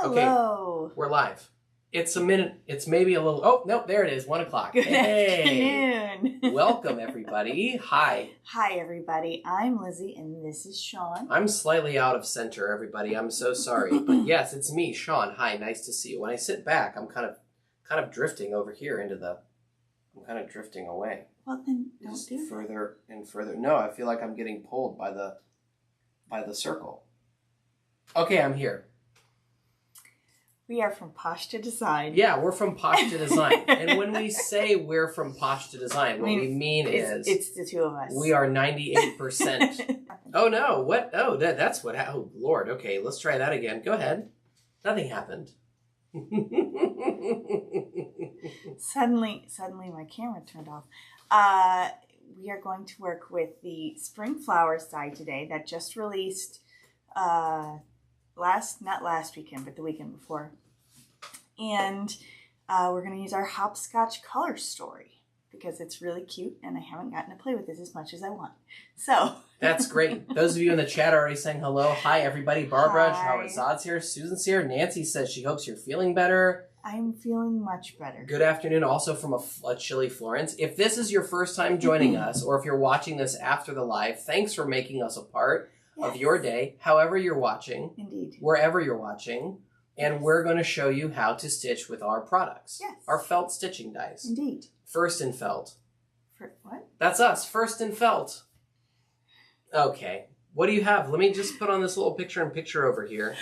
Hello. Okay, we're live. It's a minute. It's maybe a little. Oh, no, there it is. 1 o'clock. Good Hey. afternoon. Welcome, everybody. Hi. Hi, everybody. I'm Lizzie, and this is Sean. I'm slightly out of center, everybody. I'm so sorry. But yes, it's me, Sean. Hi, nice to see you. When I sit back, I'm kind of drifting over here into the... I'm kind of drifting away. Well, then don't Just do that. further and further. No, I feel like I'm getting pulled by the circle. Okay, I'm here. We are from Posh to Design. Yeah, we're from Posh to Design. And when we say we're from Posh to Design, what we mean is... It's the two of us. We are 98%. Oh, no. What? Oh, that's what... Oh, Lord. Okay, let's try that again. Go ahead. Nothing happened. Suddenly my camera turned off. We are going to work with the Spring Flowers die today that just released not last weekend, but the weekend before. And we're going to use our Hopscotch Color Story because it's really cute and I haven't gotten to play with this as much as I want. So that's great. Those of you in the chat are already saying hello. Hi, everybody. Barbara, Hi. Zod's here. Susan's here. Nancy says she hopes you're feeling better. I'm feeling much better. Good afternoon also from a chilly Florence. If this is your first time joining us or if you're watching this after the live, thanks for making us a part of your day, however you're watching, indeed, wherever you're watching, and we're going to show you how to stitch with our products. Yes. Our felt stitching dies. Indeed. First in felt. For what? That's us, first in felt. Okay, what do you have? Let me just put on this little picture-in-picture over here.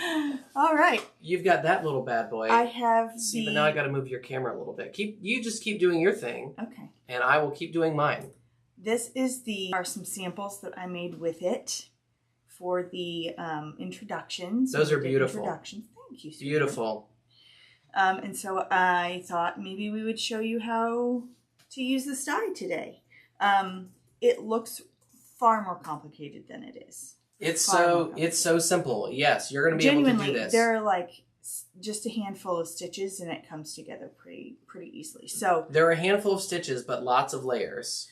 All right. You've got that little bad boy. I have See, but now I got to move your camera a little bit. You just keep doing your thing. Okay. And I will keep doing mine. This are some samples that I made with it for the introductions. Those are beautiful. Introductions. Thank you. Sweetie. Beautiful. And so I thought maybe we would show you how to use this die today. It looks far more complicated than it is. It's so simple. Yes, you're going to be able to do this. There are like just a handful of stitches and it comes together pretty easily. So there are a handful of stitches, but lots of layers.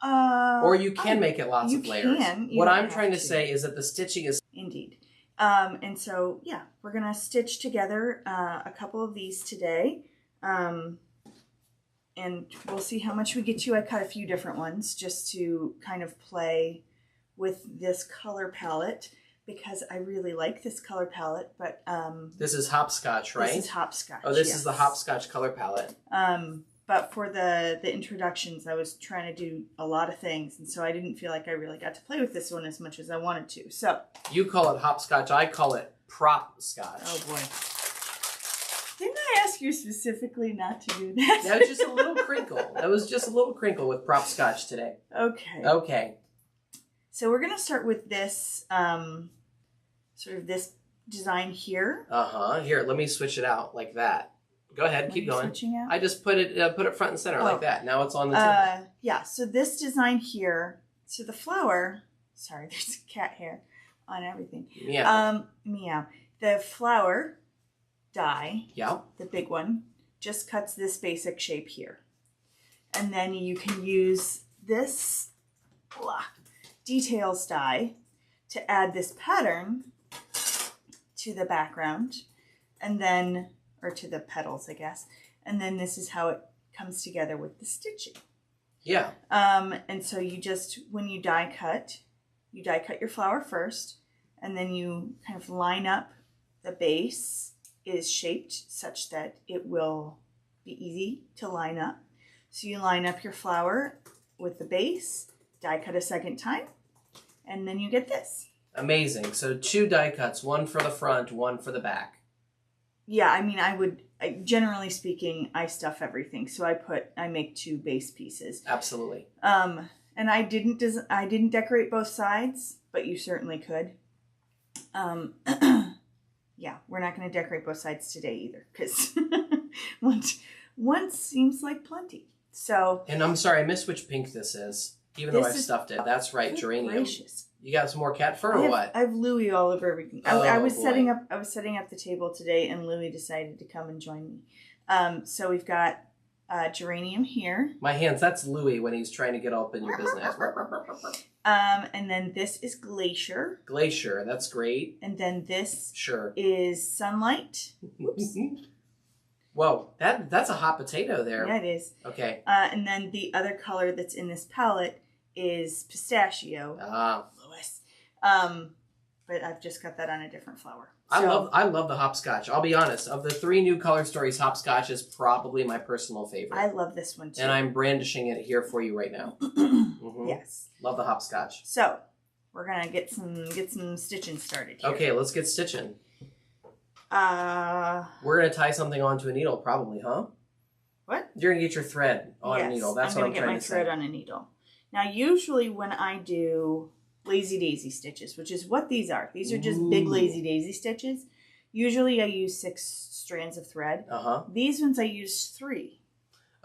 Or you can make it lots of layers. What I'm trying to say is that the stitching is... Indeed. And so, yeah, we're going to stitch together a couple of these today. And we'll see how much we get to. I cut a few different ones just to kind of play with this color palette because I really like this color palette. But this is Hopscotch, right? This is Hopscotch. Oh, this is the Hopscotch color palette. But for the introductions, I was trying to do a lot of things, and so I didn't feel like I really got to play with this one as much as I wanted to. So you call it Hopscotch, I call it Prop Scotch. Oh boy. Didn't I ask you specifically not to do that? That was just a little crinkle. That was just a little crinkle with Prop Scotch today. Okay. Okay. So we're going to start with this, sort of this design here. Uh-huh. Here, let me switch it out like that. Go ahead, keep going. Out? I just put it front and center like that. Now it's on the table. Yeah, so this design here, so the flower, sorry, there's cat hair on everything. Meow. Meow. The flower die, yeah, the big one, just cuts this basic shape here. And then you can use this details die to add this pattern to the background, and then, or to the petals, I guess. And then this is how it comes together with the stitching. Yeah. And so you just, when you die cut your flower first, and then you kind of line up the base is shaped such that it will be easy to line up. So you line up your flower with the base, die cut a second time, and then you get this. Amazing. So 2 die cuts, one for the front, one for the back. Yeah, I mean, generally speaking, I stuff everything. So I make 2 base pieces. Absolutely. And I didn't decorate both sides, but you certainly could. Yeah, we're not going to decorate both sides today either, because one seems like plenty. So. And I'm sorry, I missed which pink this is, even though I've stuffed it. That's right, geranium. Gracious. You got some more cat fur or what? I have Louie all over everything. Oh, I was setting up the table today, and Louie decided to come and join me. So we've got geranium here. My hands. That's Louie when he's trying to get up in your business. And then this is Glacier. Glacier, that's great. And then this Sure. is Sunlight. Whoops. Whoa, that's a hot potato there. Yeah, it is. Okay. And then the other color that's in this palette is Pistachio. Lois. But I've just got that on a different flower. So, I love the hopscotch. I'll be honest. Of the 3 new color stories, hopscotch is probably my personal favorite. I love this one too. And I'm brandishing it here for you right now. Yes. Love the hopscotch. So we're gonna get some stitching started here. Okay, let's get stitching. We're gonna tie something onto a needle, probably, huh? What? You're gonna get your thread on a needle. That's what I'm trying to say. I'm gonna get my thread on a needle. Now, usually when I do lazy daisy stitches, which is what these are. These are just big lazy daisy stitches. Usually I use 6 strands of thread. These ones I use 3.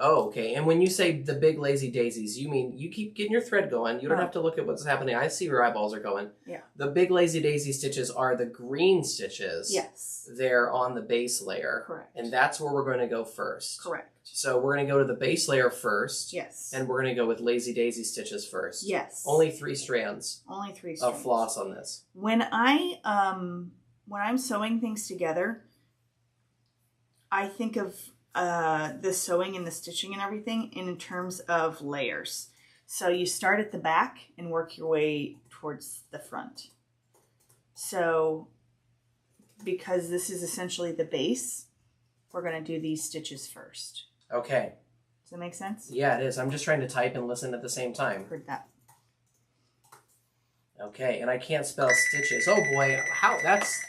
Oh, okay. And when you say the big lazy daisies, you mean you keep getting your thread going. You don't have to look at what's happening. I see where eyeballs are going. Yeah. The big lazy daisy stitches are the green stitches. Yes. They're on the base layer. Correct. And that's where we're going to go first. Correct. So we're going to go to the base layer first. Yes. And we're going to go with lazy daisy stitches first. Yes. Only 3 strands. Only 3 strands. Of floss on this. When I'm sewing things together, I think of the sewing and the stitching and everything in terms of layers. So you start at the back and work your way towards the front. So because this is essentially the base, we're going to do these stitches first. Okay. Does that make sense? Yeah, it is. I'm just trying to type and listen at the same time. Heard that. Okay, and I can't spell stitches. Oh boy,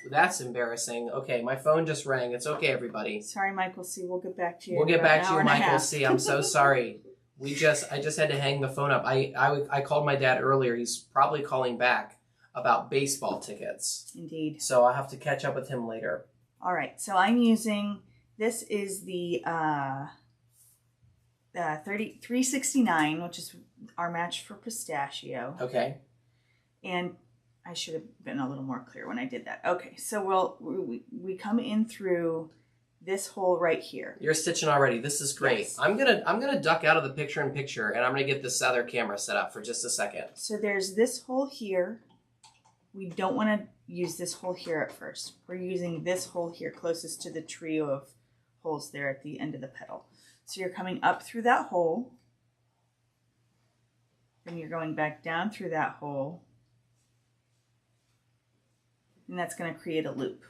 that's embarrassing. Okay, my phone just rang. It's okay, everybody. Sorry, Michael C. We'll get back to you. We'll get back to you, Michael C. I'm so sorry. I just had to hang the phone up. I called my dad earlier. He's probably calling back about baseball tickets. Indeed. So I'll have to catch up with him later. All right. So I'm using, this is the 369, which is our match for pistachio. Okay. And I should have been a little more clear when I did that. Okay. So we come in through this hole right here. You're stitching already. This is great. Yes. I'm gonna duck out of the picture-in-picture, and I'm gonna get this other camera set up for just a second. So there's this hole here. We don't want to use this hole here at first. We're using this hole here closest to the trio of holes there at the end of the petal. So you're coming up through that hole. Then you're going back down through that hole. And that's going to create a loop.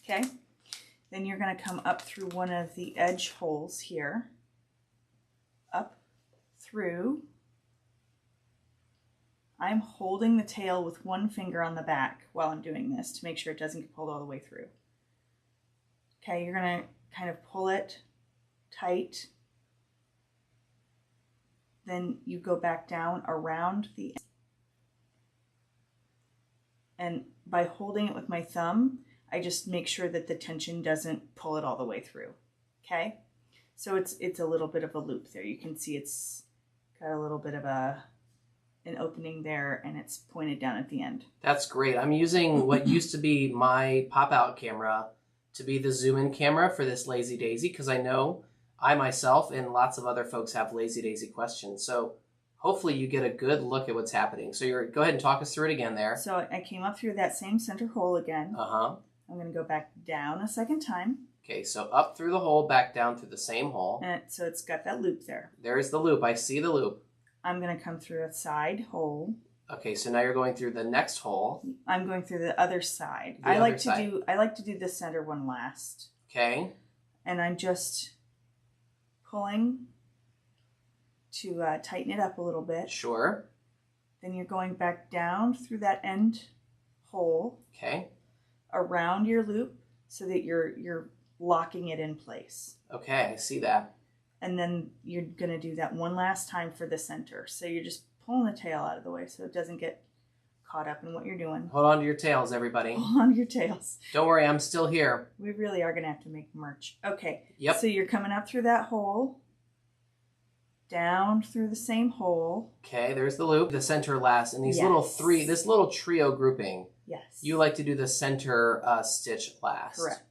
Okay? Then you're going to come up through one of the edge holes here. Up through. I'm holding the tail with one finger on the back while I'm doing this to make sure it doesn't get pulled all the way through. Okay, you're going to kind of pull it tight. Then you go back down around the end. And by holding it with my thumb, I just make sure that the tension doesn't pull it all the way through. Okay? So it's a little bit of a loop there. You can see it's got a little bit of an opening there, and it's pointed down at the end. That's great. I'm using what used to be my pop-out camera to be the zoom-in camera for this Lazy Daisy, because I know I myself and lots of other folks have Lazy Daisy questions. So hopefully you get a good look at what's happening. So go ahead and talk us through it again there. So I came up through that same center hole again. Uh-huh. I'm going to go back down a second time. Okay, so up through the hole, back down through the same hole. So it's got that loop there. There's the loop. I see the loop. I'm going to come through a side hole. Okay, so now you're going through the next hole. I'm going through the other side. I like to do the center one last. Okay. And I'm just pulling to tighten it up a little bit. Sure. Then you're going back down through that end hole. Okay. Around your loop so that you're locking it in place. Okay, I see that. And then you're going to do that one last time for the center. So you're just pulling the tail out of the way so it doesn't get caught up in what you're doing. Hold on to your tails, everybody. Hold on to your tails. Don't worry, I'm still here. We really are going to have to make merch. Okay. Yep. So you're coming up through that hole. Down through the same hole. Okay, there's the loop. The center last. And these Yes. this little trio grouping. Yes. You like to do the center stitch last. Correct.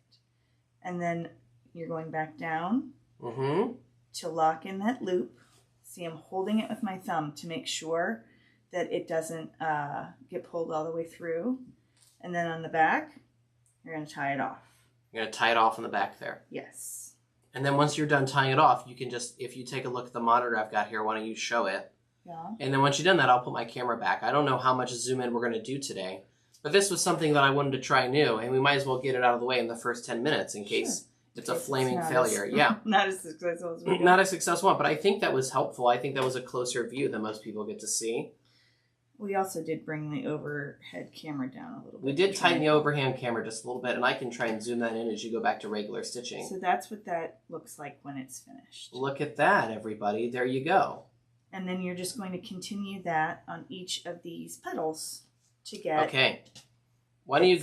And then you're going back down. Mm-hmm. To lock in that loop. See, I'm holding it with my thumb to make sure that it doesn't get pulled all the way through. And then on the back, you're going to tie it off. You're going to tie it off on the back there. Yes. And then once you're done tying it off, you can just, if you take a look at the monitor I've got here, why don't you show it? Yeah. And then once you've done that, I'll put my camera back. I don't know how much zoom in we're going to do today, but this was something that I wanted to try new, and we might as well get it out of the way in the first 10 minutes in case it's a flaming failure. Yeah. Not as successful as we do. Not a successful one, but I think that was helpful. I think that was a closer view than most people get to see. We also did bring the overhead camera down a little bit. We did tighten the overhand camera just a little bit, and I can try and zoom that in as you go back to regular stitching. So that's what that looks like when it's finished. Look at that, everybody. There you go. And then you're just going to continue that on each of these petals to get... Okay. Why don't you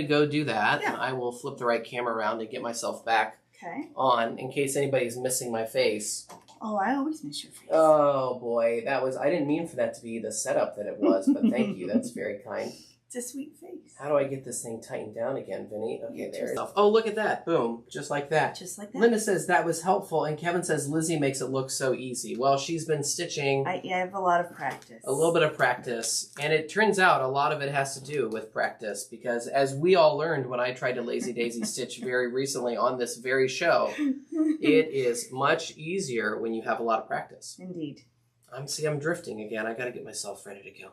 go do that? Yeah. And I will flip the right camera around and get myself back on in case anybody's missing my face. Oh, I always miss your face. Oh boy, I didn't mean for that to be the setup that it was, but thank you. That's very kind. It's a sweet face. How do I get this thing tightened down again, Vinny? Okay, there it is. Oh, look at that. Boom. Just like that. Just like that. Linda says that was helpful, and Kevin says Lizzie makes it look so easy. Well, she's been stitching. I have a lot of practice. A little bit of practice. And it turns out a lot of it has to do with practice, because as we all learned when I tried to lazy daisy stitch very recently on this very show, it is much easier when you have a lot of practice. Indeed. I'm drifting again. I got to get myself ready to go.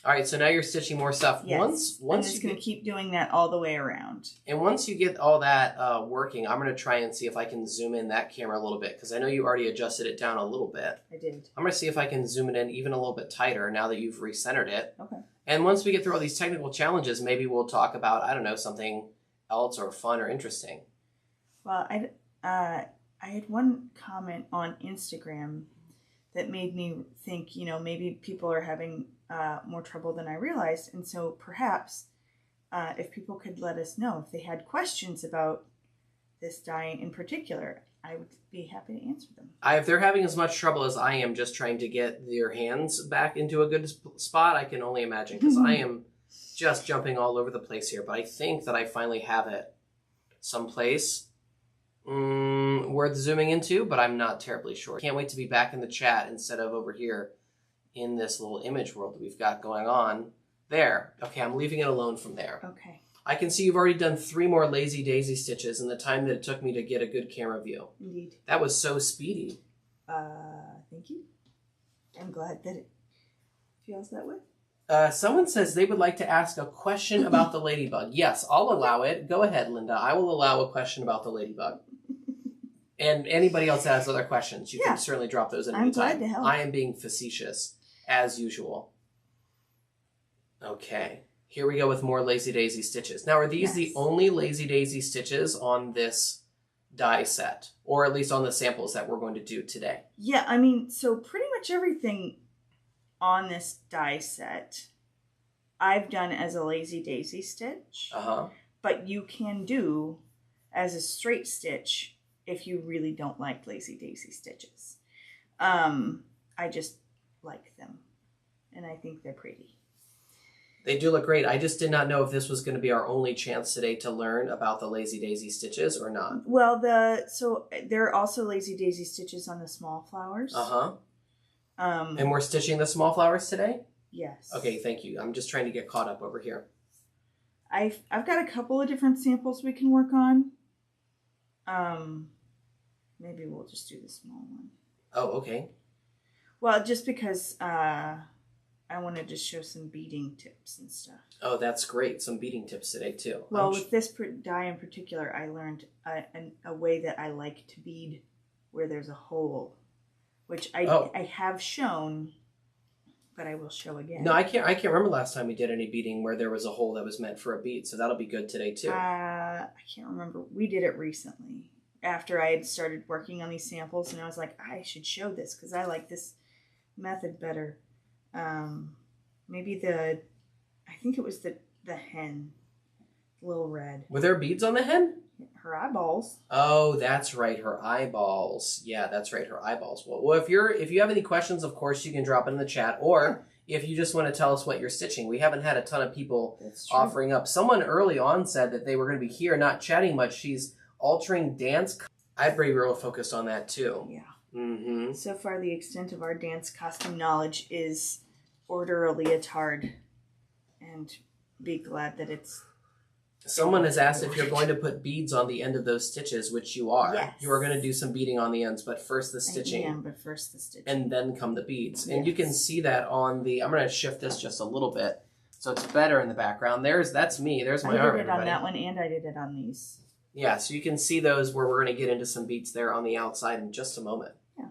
All right, so now you're stitching more stuff. Yes. I'm just going to keep doing that all the way around. And once you get all that working, I'm going to try and see if I can zoom in that camera a little bit, because I know you already adjusted it down a little bit. I did. I'm going to see if I can zoom it in even a little bit tighter now that you've recentered it. Okay. And once we get through all these technical challenges, maybe we'll talk about, I don't know, something else or fun or interesting. Well, I had one comment on Instagram that made me think, maybe people are having more trouble than I realized. And so perhaps if people could let us know if they had questions about this die in particular, I would be happy to answer them. If they're having as much trouble as I am just trying to get their hands back into a good spot, I can only imagine, because I am just jumping all over the place here. But I think that I finally have it someplace worth zooming into, but I'm not terribly sure. Can't wait to be back in the chat instead of over here in this little image world that we've got going on. There. Okay, I'm leaving it alone from there. Okay. I can see you've already done 3 more lazy daisy stitches in the time that it took me to get a good camera view. Indeed. That was so speedy. Thank you. I'm glad that it feels that way. Someone says they would like to ask a question about the ladybug. Yes, I'll allow it. Go ahead, Linda. I will allow a question about the ladybug. And anybody else that has other questions, you can certainly drop those in any time. I'm glad to help. I am being facetious, as usual. Okay, here we go with more lazy daisy stitches. Now, are these the only lazy daisy stitches on this die set? Or at least on the samples that we're going to do today? Yeah, I mean, so pretty much everything on this die set I've done as a lazy daisy stitch. But you can do as a straight stitch if you really don't like lazy daisy stitches. I just like them, and I think they're pretty. They do look great. I just did not know if this was going to be our only chance today to learn about the lazy daisy stitches or not. Well, so there are also lazy daisy stitches on the small flowers. And we're stitching the small flowers today? Yes. Okay, thank you. I'm just trying to get caught up over here. I've got a couple of different samples we can work on. Maybe we'll just do the small one. Oh, okay. Well, just because I wanted to show some beading tips and stuff. Oh, that's great. Some beading tips today, too. Well, with this die in particular, I learned a way that I like to bead where there's a hole, which I have shown, but I will show again. No, I can't remember last time we did any beading where there was a hole that was meant for a bead, so that'll be good today, too. I can't remember. We did it recently after I had started working on these samples, and I was like, I should show this because I like this method better. Maybe I think it was the hen, little red. Were there beads on the hen? Her eyeballs. Oh, that's right, her eyeballs. Yeah, that's right, her eyeballs. Well, if you have any questions, of course, you can drop it in the chat, or if you just want to tell us what you're stitching. We haven't had a ton of people offering up. Someone early on said that they were going to be here, not chatting much. She's altering dance. I'd be real focused on that too. Yeah. So far, the extent of our dance costume knowledge is order a leotard and be glad that it's... Someone has asked if you're going to put beads on the end of those stitches, which you are. Yes. You are going to do some beading on the ends, but first the stitching. I am, but first the stitching. And then come the beads. Yes. And you can see that on the... I'm going to shift this just a little bit so it's better in the background. That's me. There's my arm, I did it everybody. on that one, and I did it on these. Yeah, so you can see those where we're going to get into some beads there on the outside in just a moment. Yeah.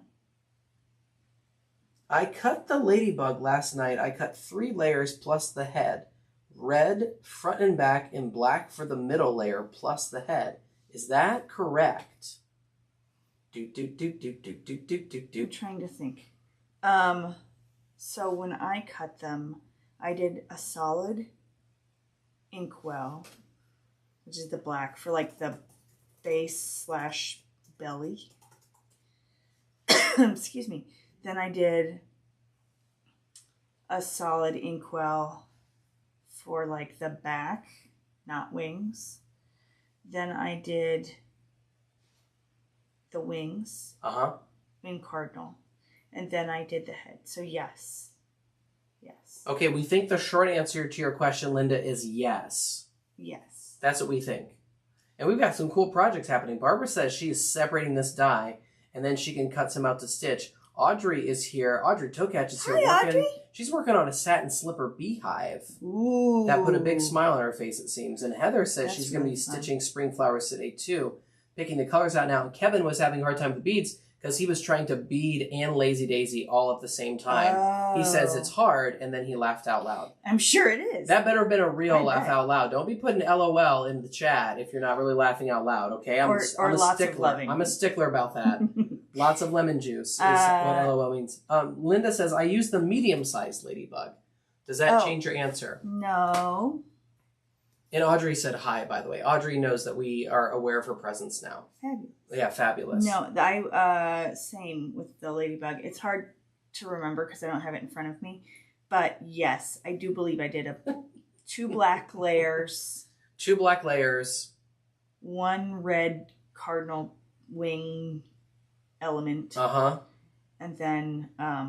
I cut the ladybug last night. I cut 3 layers plus the head. Red, front and back, and black for the middle layer plus the head. Is that correct? I'm trying to think. So when I cut them, I did a solid inkwell, which is the black, for like the base / belly. Excuse me. Then I did a solid inkwell for like the back, not wings. Then I did the wings, wing cardinal, and then I did the head. So yes. Okay, we think the short answer to your question, Linda, is yes. Yes. That's what we think. And we've got some cool projects happening. Barbara says she is separating this die, and then she can cut some out to stitch. Audrey is here. Audrey Tokach is here. Hi, Audrey. She's working on a satin slipper beehive. Ooh. That put a big smile on her face, it seems. And Heather says she's going to be fun. stitching spring flowers today, too. Picking the colors out now. And Kevin was having a hard time with the beads because he was trying to bead and Lazy Daisy all at the same time. Oh. He says it's hard, and then he laughed out loud. I'm sure it is. That better have been a real I laugh bet. out loud. Don't be putting LOL in the chat if you're not really laughing out loud, okay? I'm or a lots stickler. of loving. I'm a stickler about that. Lots of lemon juice is what LOL means. Linda says, I use the medium-sized ladybug. Does that change your answer? No. And Audrey said hi, by the way. Audrey knows that we are aware of her presence now. Fabulous. Yeah, fabulous. No, same with the ladybug. It's hard to remember because I don't have it in front of me. But yes, I do believe I did 2 black layers. 2 black layers. 1 red cardinal wing element. And then I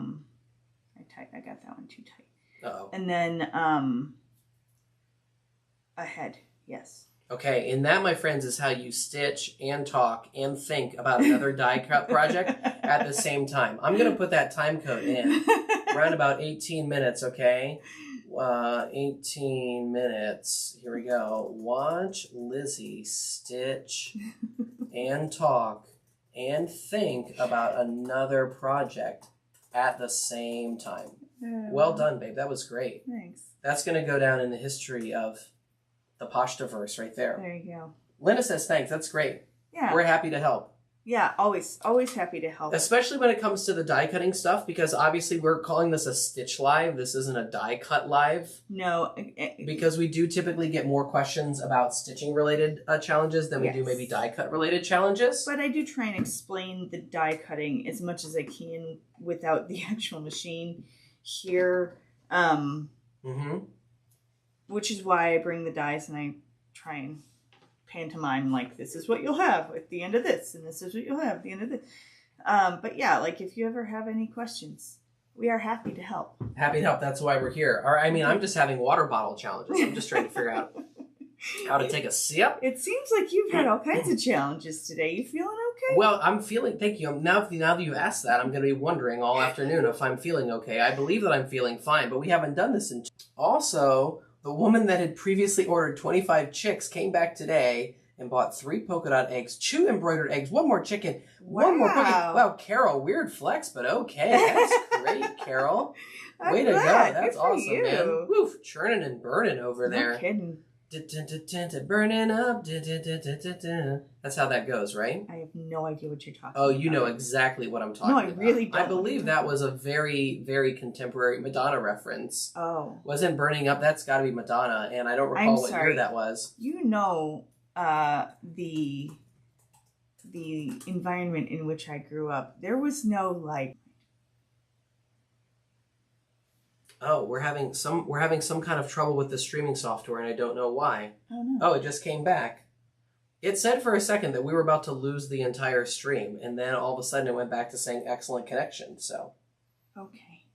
got that one too tight. Uh-oh. And then a head. Yes. Okay, and that, my friends, is how you stitch and talk and think about another die cut project at the same time. I'm going to put that time code in. Around about 18 minutes, okay? 18 minutes. Here we go. Watch Lizzie stitch and talk and think about another project at the same time. Well done, babe. That was great. Thanks. That's going to go down in the history of the Pashtaverse right there. There you go. Linda says thanks. That's great. Yeah. We're happy to help. Yeah, always happy to help. Especially when it comes to the die cutting stuff, because obviously we're calling this a stitch live. This isn't a die cut live. No. Because we do typically get more questions about stitching related challenges than we do maybe die cut related challenges. But I do try and explain the die cutting as much as I can without the actual machine here. Which is why I bring the dies and I try and pantomime like, this is what you'll have at the end of this, and this is what you'll have at the end of this. But yeah, like if you ever have any questions, we are happy to help. Happy to help. That's why we're here. Or I mean, I'm just having water bottle challenges. I'm just trying to figure out how to take a sip. It seems like you've had all kinds of challenges today. You feeling okay? Well, I'm feeling, thank you. Now that you asked that, I'm going to be wondering all afternoon if I'm feeling okay. I believe that I'm feeling fine, but we haven't done this in... Also, the woman that had previously ordered 25 chicks came back today and bought 3 polka dot eggs, 2 embroidered eggs, 1 more chicken, 1 more cookie. Wow, Carol, weird flex, but okay. That's great, Carol. Way to go. That's awesome, man. Woof, churning and burning over there. No kidding. Burning up. That's how that goes, right? I have no idea what you're talking about. Oh, you know exactly what I'm talking about. No, I really don't. I believe that was a very, very contemporary Madonna reference. Oh. Wasn't Burning Up? That's got to be Madonna, and I don't recall what year that was. You know the environment in which I grew up. There was no like... Oh, we're having some kind of trouble with the streaming software, and I don't know why. Oh, no. Oh, it just came back. It said for a second that we were about to lose the entire stream, and then all of a sudden it went back to saying excellent connection, so. Okay.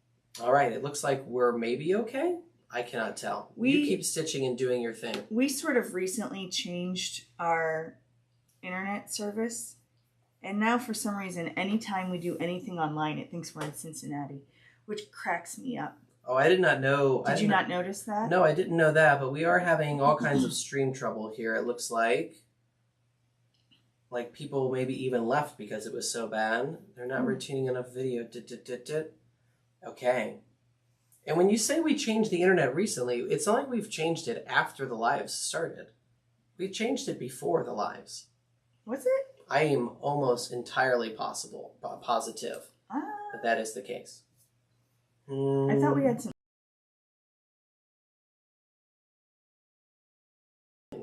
All right, it looks like we're maybe okay. I cannot tell. You keep stitching and doing your thing. We sort of recently changed our internet service. And now for some reason, anytime we do anything online, it thinks we're in Cincinnati, which cracks me up. Oh, I did not know. Did you not notice that? No, I didn't know that, but we are having all kinds of stream trouble here, it looks like. Like people maybe even left because it was so bad. They're not retaining enough video. Okay. And when you say we changed the internet recently, it's not like we've changed it after the lives started. We changed it before the lives. Was it? I am almost entirely positive that is the case. I thought we had some.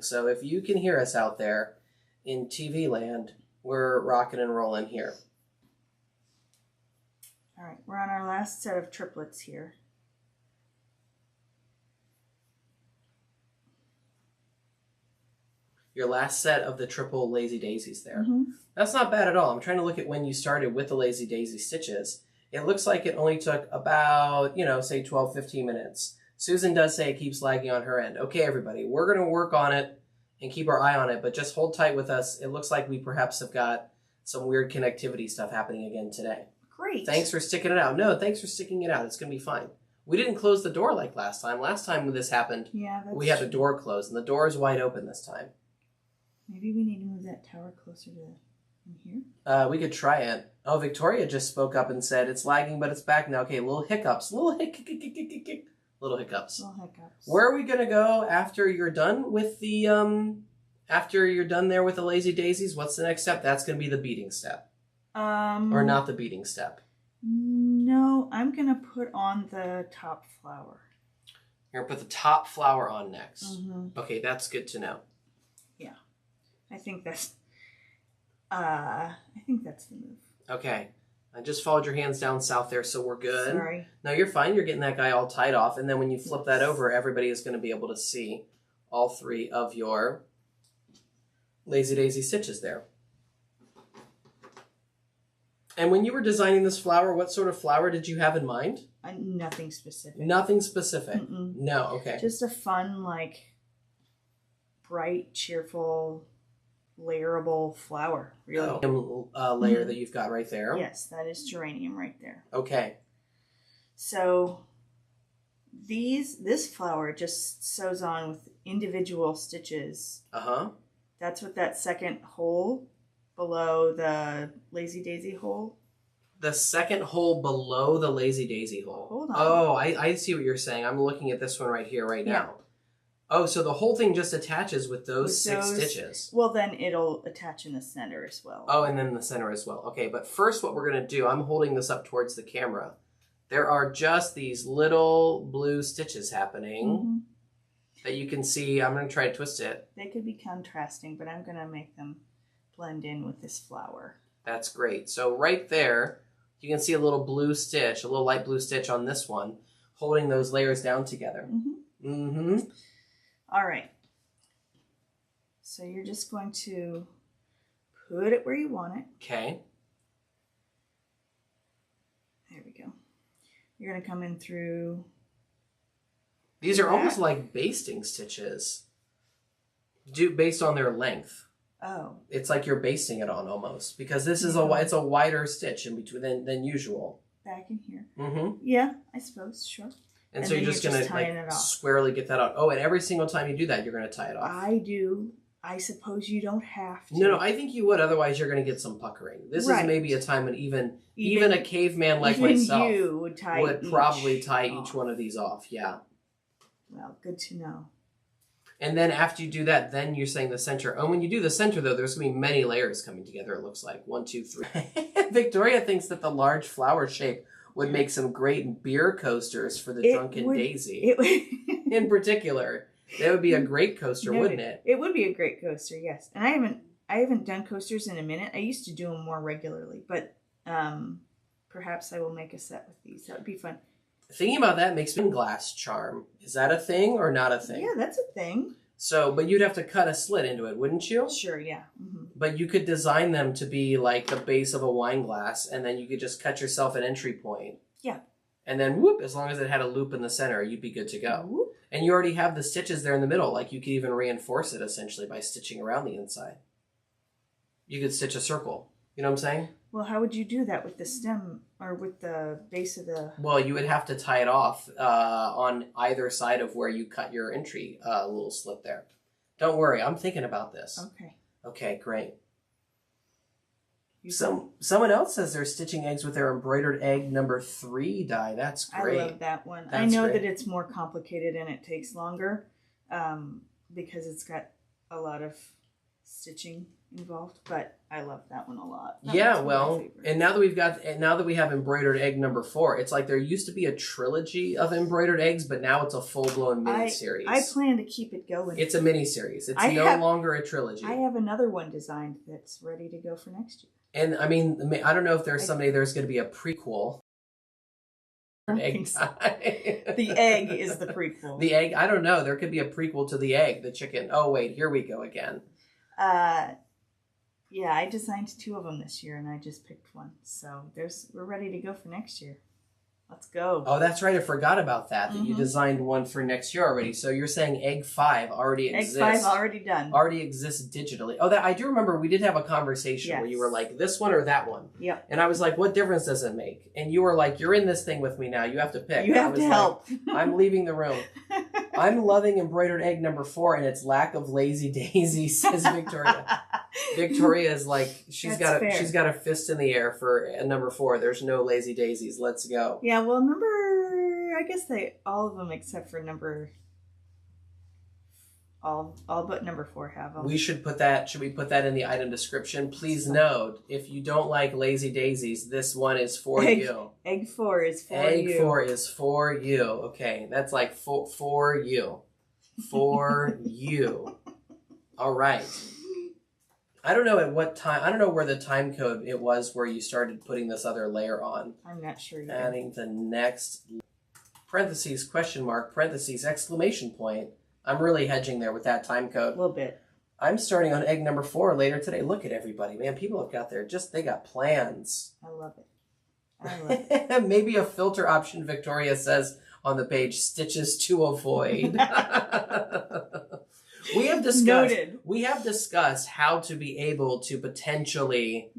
So if you can hear us out there in TV land, we're rocking and rolling here. All right, we're on our last set of triplets here. Your last set of the triple Lazy Daisies there. That's not bad at all. I'm trying to look at when you started with the Lazy Daisy stitches. It looks like it only took about, say 12, 15 minutes. Susan does say it keeps lagging on her end. Okay, everybody, we're going to work on it and keep our eye on it, but just hold tight with us. It looks like we perhaps have got some weird connectivity stuff happening again today. Great. Thanks for sticking it out. No, thanks for sticking it out. It's going to be fine. We didn't close the door like last time. Last time when this happened, we had the door closed, and the door is wide open this time. Maybe we need to move that tower closer to in here. We could try it. Oh, Victoria just spoke up and said it's lagging, but it's back now. Okay, little hiccups. Little hiccups. Where are we gonna go after you're done with the after you're done there with the Lazy Daisies? What's the next step? That's gonna be the beading step. Or not the beading step. No, I'm gonna put on the top flower. You're gonna put the top flower on next. Okay, that's good to know. Yeah, I think that's the move. Okay. I just followed your hands down south there, so we're good. Sorry. No, you're fine. You're getting that guy all tied off. And then when you flip that over, everybody is going to be able to see all three of your Lazy Daisy stitches there. And when you were designing this flower, what sort of flower did you have in mind? Nothing specific. Nothing specific? No, okay. Just a fun, bright, cheerful, layerable flower, really. Layer that you've got right there. Yes, that is geranium right there. Okay. So this flower just sews on with individual stitches. That's what that second hole below the Lazy Daisy hole. The second hole below the Lazy Daisy hole. Hold on. Oh, I see what you're saying. I'm looking at this one right here right now. Oh, so the whole thing just attaches with those six stitches. Well, then it'll attach in the center as well. Oh, and then the center as well. Okay, but first what we're going to do, I'm holding this up towards the camera. There are just these little blue stitches happening that you can see. I'm going to try to twist it. They could be contrasting, but I'm going to make them blend in with this flower. That's great. So right there, you can see a little blue stitch, a little light blue stitch on this one, holding those layers down together. All right, so you're just going to put it where you want it. Okay. There we go. You're going to come in through. These are almost like basting stitches, based on their length. Oh. It's like you're basting it on almost, because this is it's a wider stitch in between than usual. Back in here. Yeah, I suppose, sure. And so you're just going to squarely get that out. Oh, and every single time you do that, you're going to tie it off. I do. I suppose you don't have to. No, I think you would. Otherwise, you're going to get some puckering. This is maybe a time when even a caveman like myself would probably tie each one of these off. Yeah. Well, good to know. And then after you do that, then you're saying the center. Oh, when you do the center, though, there's going to be many layers coming together, it looks like. 1, 2, 3. Victoria thinks that the large flower shape would make some great beer coasters for the Drunken Daisy. In particular, that would be a great coaster, wouldn't it? It would be a great coaster, yes. And I haven't done coasters in a minute. I used to do them more regularly, but perhaps I will make a set with these. That would be fun. Thinking about that makes me glass charm. Is that a thing or not a thing? Yeah, that's a thing. So, but you'd have to cut a slit into it, wouldn't you? Sure, yeah. But you could design them to be like the base of a wine glass, and then you could just cut yourself an entry point. Yeah. And then whoop, as long as it had a loop in the center, you'd be good to go. Whoop. And you already have the stitches there in the middle. Like you could even reinforce it essentially by stitching around the inside. You could stitch a circle. You know what I'm saying? Well, how would you do that with the stem or with the base of the... Well, you would have to tie it off on either side of where you cut your entry little slit there. Don't worry, I'm thinking about this. Okay. Okay, great. Someone else says they're stitching eggs with their embroidered egg number 3 die. That's great. I love that one. That's I know great. that it's more complicated and it takes longer because it's got a lot of stitching involved, but I love that one a lot. Yeah, well, and now that we have embroidered egg number 4, it's like there used to be a trilogy of embroidered eggs, but now it's a full-blown mini-series. I plan to keep it going. It's a mini-series. It's no longer a trilogy. I have another one designed that's ready to go for next year. And I mean, I don't know if there's someday there's going to be a prequel. Egg tie. The egg is the prequel. The egg, I don't know. There could be a prequel to the egg, the chicken. Oh, wait, here we go again. Yeah, I designed 2 of them this year, and I just picked one. So we're ready to go for next year. Let's go. Oh, that's right. I forgot about that you designed one for next year already. So you're saying egg 5 already exists. Egg 5 already done. Already exists digitally. Oh, that I do remember we did have a conversation where you were like, this one or that one? Yep. And I was like, what difference does it make? And you were like, you're in this thing with me now. You have to pick. You have to help. I'm leaving the room. I'm loving embroidered egg number 4 and its lack of lazy daisy, says Victoria. Victoria is like, she's got a fist in the air for number 4. There's no lazy daisies. Let's go. Yeah, well, I guess all of them except for all but number 4 have them. Should we put that in the item description? Please note, if you don't like lazy daisies, this one is for you. Egg 4 is for you. Egg 4 is for you. Okay, that's like for you. For you. All right. I don't know at what time. I don't know where the time code it was where you started putting this other layer on. I'm not sure yet. Adding the next parentheses, question mark, parentheses, exclamation point. I'm really hedging there with that time code. A little bit. I'm starting on egg number 4 later today. Look at everybody, man. People have got they got plans. I love it. I love it. Maybe a filter option, Victoria says on the page, stitches to avoid. We have discussed how to be able to potentially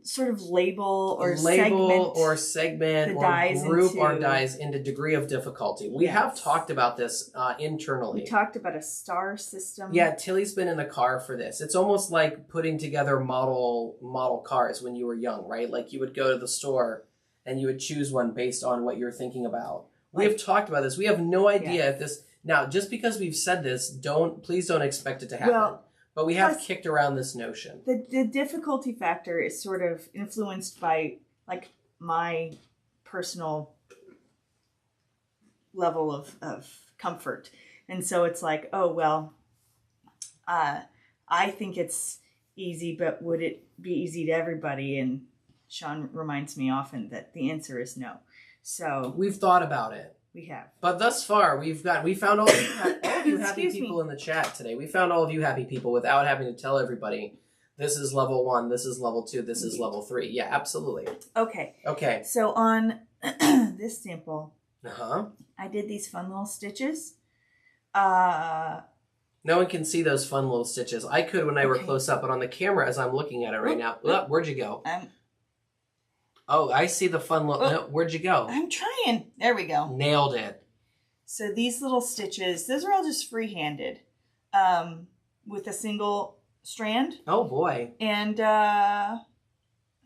sort of label or segment or group our dies into degree of difficulty. We have talked about this internally. We talked about a star system. Yeah, Tilly's been in the car for this. It's almost like putting together model cars when you were young, right? Like you would go to the store and you would choose one based on what you're thinking about. We have talked about this. We have no idea if this... Now, just because we've said this, please don't expect it to happen. Well, but we have kicked around this notion. The difficulty factor is sort of influenced by like my personal level of comfort. And so it's like, oh, well, I think it's easy, but would it be easy to everybody? And Sean reminds me often that the answer is no. So we've thought about it. We have. But thus far, we found all of you happy people in the chat today. We found all of you happy people without having to tell everybody, this is level 1, this is level 2, this is level 3. Yeah, absolutely. Okay. So on this sample, I did these fun little stitches. No one can see those fun little stitches. I could when I were close up, but on the camera as I'm looking at it right now. Oh, where'd you go? Oh, I see the fun little... No, where'd you go? I'm trying. There we go. Nailed it. So these little stitches, those are all just free-handed with a single strand. Oh, boy. And I'm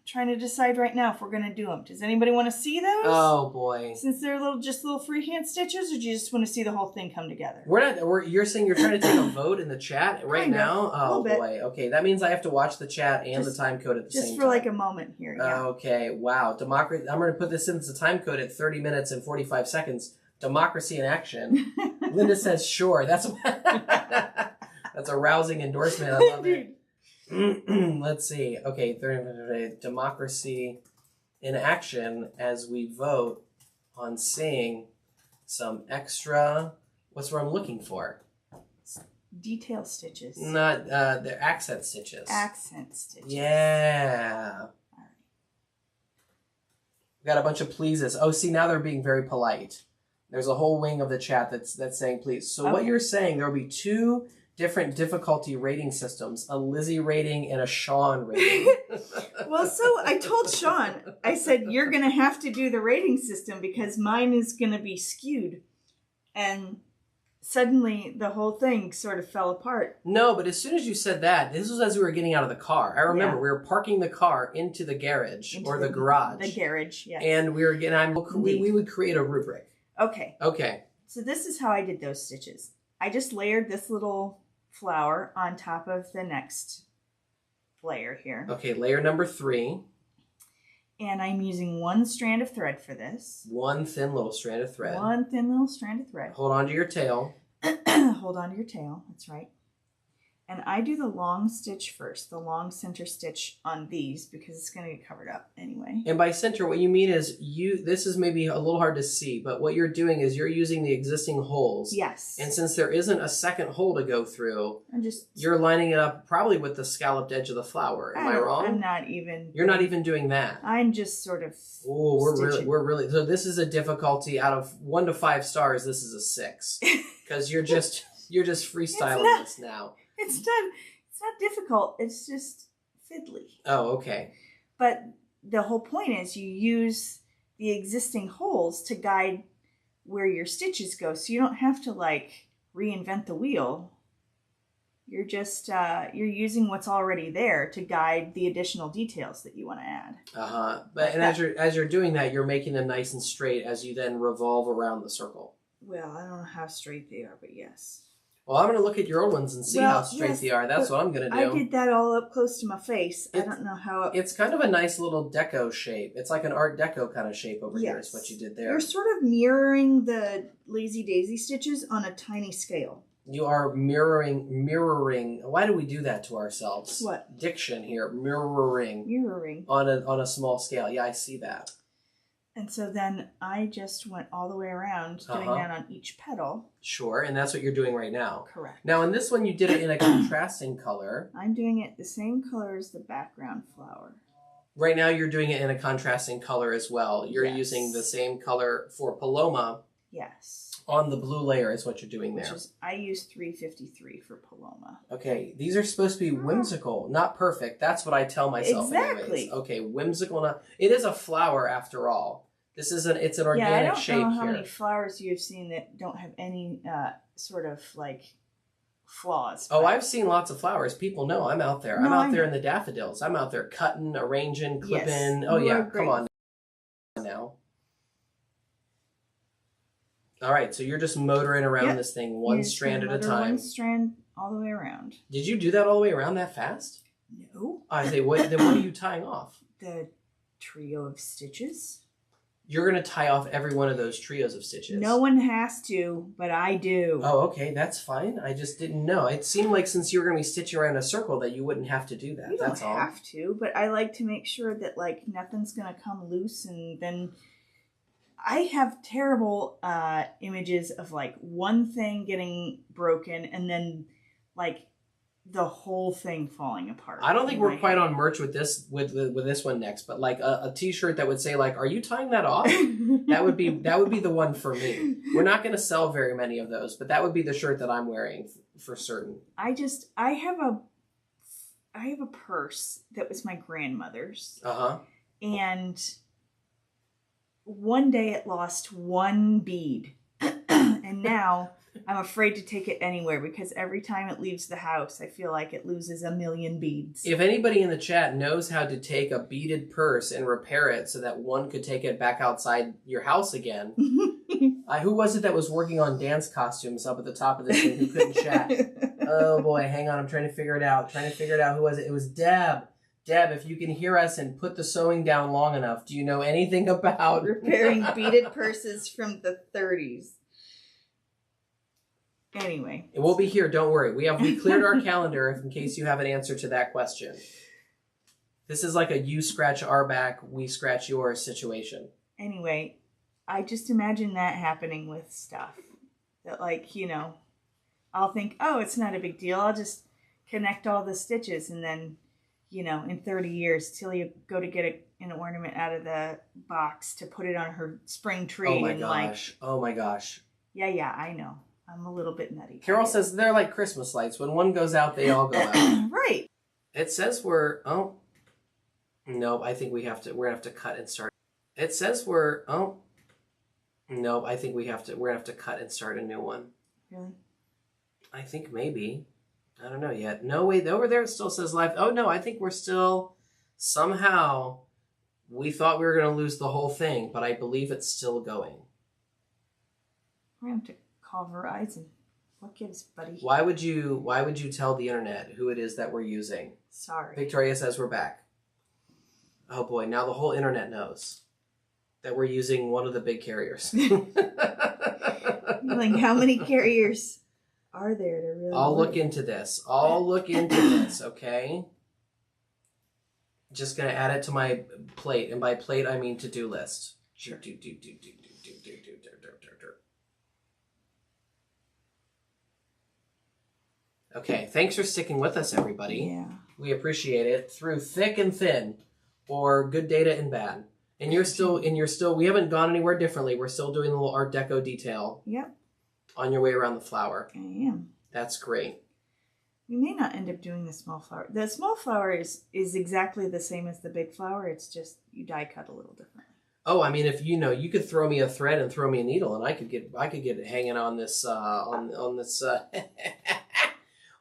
trying to decide right now if we're going to do them. Does anybody want to see those? Oh, boy. Since they're just little freehand stitches, or do you just want to see the whole thing come together? You're saying you're trying to take a vote in the chat right now? Oh, boy. Okay, that means I have to watch the chat and the time code at the same time. Just for like a moment here, yeah. Okay, wow. Democracy. I'm going to put this in as the time code at 30 minutes and 45 seconds. Democracy in action. Linda says, sure. That's a rousing endorsement. I love it. Let's see. Okay, democracy in action as we vote on seeing some extra... What's what I'm looking for? Detail stitches. Not, they're accent stitches. Accent stitches. Yeah. We got a bunch of pleases. Oh, see, now they're being very polite. There's a whole wing of the chat that's saying please. So what you're saying, there will be 2 different difficulty rating systems, a Lizzie rating and a Sean rating. Well, so I told Sean, I said, you're going to have to do the rating system because mine is going to be skewed. And suddenly the whole thing sort of fell apart. No, but as soon as you said that, this was as we were getting out of the car. I remember we were parking the car into the garage or the garage. The garage, yes. And we were getting, we would create a rubric. Okay. Okay. So this is how I did those stitches. I just layered this little flower on top of the next layer here. Okay, layer number 3. And I'm using 1 strand of thread for this. 1 thin little strand of thread. 1 thin little strand of thread. Hold on to your tail. Hold on to your tail, that's right. And I do the long stitch first, the long center stitch on these because it's going to get covered up anyway. And by center, what you mean is this is maybe a little hard to see, but what you're doing is you're using the existing holes. Yes. And since there isn't a second hole to go through, you're lining it up probably with the scalloped edge of the flower. Am I wrong? I'm not even. You're not even doing that. I'm just sort of. Oh, we're really. So this is a difficulty out of 1 to 5 stars. This is a 6 because you're just freestyling this now. It's not difficult. It's just fiddly. Oh, okay. But the whole point is you use the existing holes to guide where your stitches go. So you don't have to like reinvent the wheel. You're just, you're using what's already there to guide the additional details that you want to add. Uh-huh. But and as you're doing that, you're making them nice and straight as you then revolve around the circle. Well, I don't know how straight they are, but yes. Well, I'm going to look at your old ones and see how straight they are. That's what I'm going to do. I did that all up close to my face. I don't know how... It's kind of a nice little deco shape. It's like an Art Deco kind of shape over here is what you did there. You're sort of mirroring the Lazy Daisy stitches on a tiny scale. You are mirroring. Why do we do that to ourselves? What? Diction here. Mirroring. Mirroring. On a small scale. Yeah, I see that. And so then I just went all the way around, doing that on each petal. Sure, and that's what you're doing right now. Correct. Now, in this one, you did it in a contrasting color. I'm doing it the same color as the background flower. Right now, you're doing it in a contrasting color as well. You're using the same color for Paloma. Yes. On the blue layer is what you're doing there. Which is, I use 353 for Paloma. Okay, these are supposed to be whimsical, not perfect. That's what I tell myself. Exactly. Anyways. Okay, whimsical. Not. It is a flower after all. It's an organic shape here. I don't know how many flowers you've seen that don't have any sort of like flaws. Oh, I've seen lots of flowers. People know I'm out there. I'm out there in the daffodils. I'm out there cutting, arranging, clipping. Yes, oh yeah, come on now. All right, so you're just motoring around this thing one strand at a time. One strand all the way around. Did you do that all the way around that fast? No. I say, then what are you tying off? The trio of stitches. You're going to tie off every one of those trios of stitches. No one has to, but I do. Oh, okay. That's fine. I just didn't know. It seemed like since you were going to be stitching around a circle that you wouldn't have to do that. You don't have to, but I like to make sure that like nothing's going to come loose. And then I have terrible images of like one thing getting broken and then like the whole thing falling apart. I don't think we're quite on merch with this this one next, but like a t-shirt that would say like, "Are you tying that off?" that would be the one for me. We're not going to sell very many of those, but that would be the shirt that I'm wearing for certain. I have a purse that was my grandmother's. And one day it lost one bead. And now I'm afraid to take it anywhere because every time it leaves the house, I feel like it loses a million beads. If anybody in the chat knows how to take a beaded purse and repair it so that one could take it back outside your house again. Who was it that was working on dance costumes up at the top of this thing who couldn't chat? Oh boy, hang on. I'm trying to figure it out. Who was it? It was Deb. Deb, if you can hear us and put the sewing down long enough, do you know anything about repairing beaded purses from the 30s? Anyway. We'll be here, don't worry. We cleared our calendar in case you have an answer to that question. This is like a you scratch our back, we scratch yours situation. Anyway, I just imagine that happening with stuff. That like, you know, I'll think, oh, it's not a big deal. I'll just connect all the stitches and then, you know, in 30 years till you go to get an ornament out of the box to put it on her spring tree. Oh my and gosh. Oh my gosh. Yeah, I know. I'm a little bit nutty. Carol says they're like Christmas lights. When one goes out, they all go out. Right. It says we're, oh, no, I think we're going to have to cut and start. It says we're, oh, no, I think we're going to have to cut and start a new one. Really? I think maybe. I don't know yet. No, wait, over there it still says live. Oh, no, I think we're still, somehow, we thought we were going to lose the whole thing, but I believe it's still going. We're going to have to call Verizon. What gives, buddy? Why would you tell the internet who it is that we're using? Sorry. Victoria says we're back. Oh boy, now the whole internet knows that we're using one of the big carriers. Like, how many carriers are there to really I'll work? look into this. I'll look into this, okay? Just gonna add it to my plate, and by plate I mean to-do list. Sure. Okay, thanks for sticking with us, everybody. Yeah. We appreciate it through thick and thin, or good data and bad. And you're still, we haven't gone anywhere differently. We're still doing a little Art Deco detail. Yep. On your way around the flower. I am. That's great. We may not end up doing the small flower. The small flower is exactly the same as the big flower. It's just you die cut a little differently. Oh, I mean, if you could throw me a thread and throw me a needle, and I could get it hanging on this on this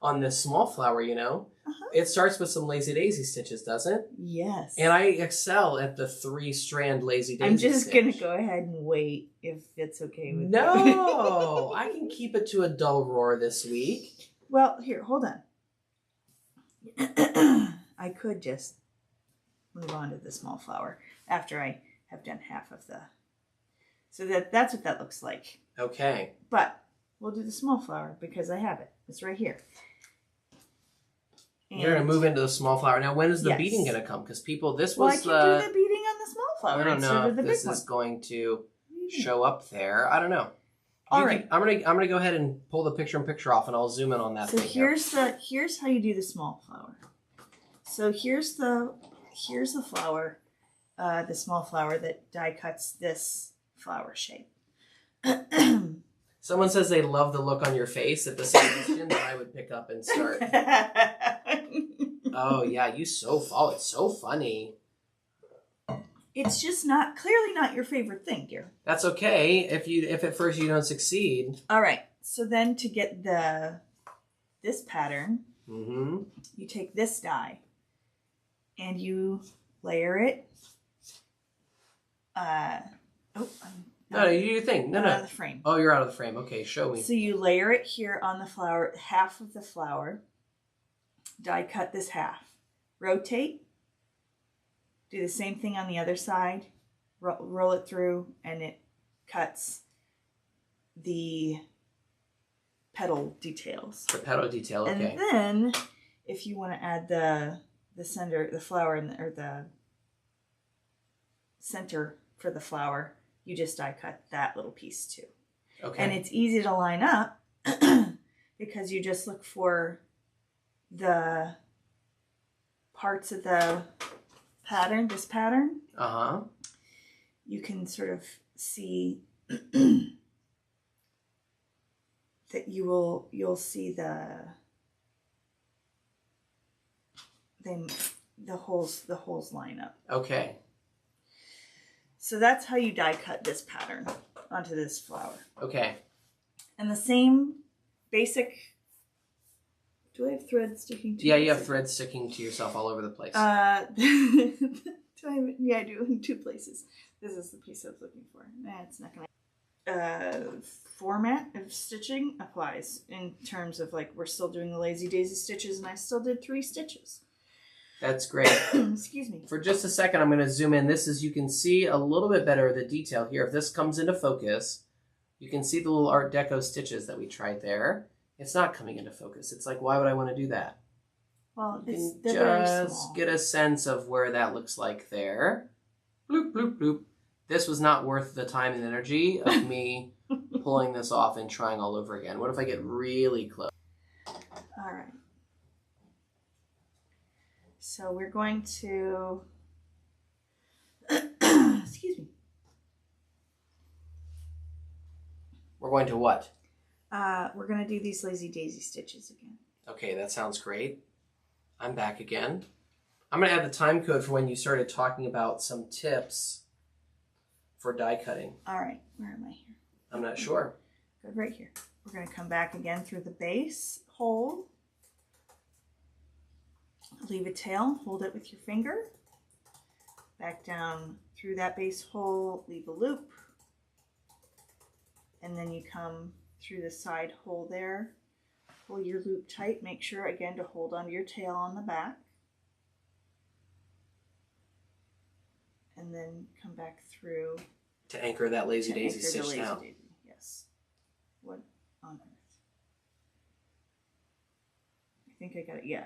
on this small flower. You know, It starts with some lazy daisy stitches, doesn't it? Yes. And I excel at the 3-strand lazy daisy. I'm just stitch. gonna go ahead and wait if it's okay with you. No, I can keep it to a dull roar this week. Well, here, hold on. I could just move on to the small flower after I have done half of the. So that's what that looks like. Okay. But we'll do the small flower because I have it. It's right here. And you're going to move into the small flower. Now, when is the yes. beading going to come? Because people, this well, was I can do the beading on the small flower. I don't know if the this big is one. going to show up there. I don't know. All right. I'm gonna go ahead and pull the picture-in-picture off, and I'll zoom in on that. So thing here's how you do the small flower. So here's the flower, the small flower that die cuts this flower shape. Someone says they love the look on your face at the suggestion that I would pick up and start. Oh yeah, it's so funny. It's just clearly not your favorite thing, dear. That's okay if at first you don't succeed. All right. So then to get this pattern, you take this die and you layer it. No, you do your thing. No. Out of the frame. Oh, you're out of the frame. Okay, show me. So you layer it here on the flower, half of the flower. Die cut this half. Rotate. Do the same thing on the other side. Roll it through, and it cuts the petal details. The petal detail, okay. And then, if you want to add the center, the flower, or the center for the flower, you just die cut that little piece too. Okay. And it's easy to line up because you just look for the parts of the pattern, this pattern. You can sort of see that you'll see the holes line up. Okay. So that's how you die cut this pattern onto this flower. Okay. And the same basic. Do I have thread sticking to? Yeah, you have thread sticking to yourself all over the place. Yeah, I do in 2 places. This is the piece I was looking for. It's not gonna. Format of stitching applies in terms of like we're still doing the lazy daisy stitches, and I still did 3 stitches. That's great. Excuse me. For just a second, I'm going to zoom in. You can see a little bit better the detail here. If this comes into focus, you can see the little Art Deco stitches that we tried there. It's not coming into focus. It's like, why would I want to do that? Well, You they're can very just small. get a sense of where that looks like there. Bloop, bloop, bloop. This was not worth the time and energy of me pulling this off and trying all over again. What if I get really close? All right. So we're going to, excuse me. We're going to what? We're going to do these Lazy Daisy stitches again. Okay, that sounds great. I'm back again. I'm going to add the time code for when you started talking about some tips for die cutting. All right, where am I here? I'm not sure. Good, right here. We're going to come back again through the base, hold, leave a tail, hold it with your finger, back down through that base hole, leave a loop, and then you come through the side hole there, pull your loop tight, make sure again to hold onto your tail on the back, and then come back through To anchor that Lazy Daisy stitch down. Yes. What on earth? I think I got it. Yeah,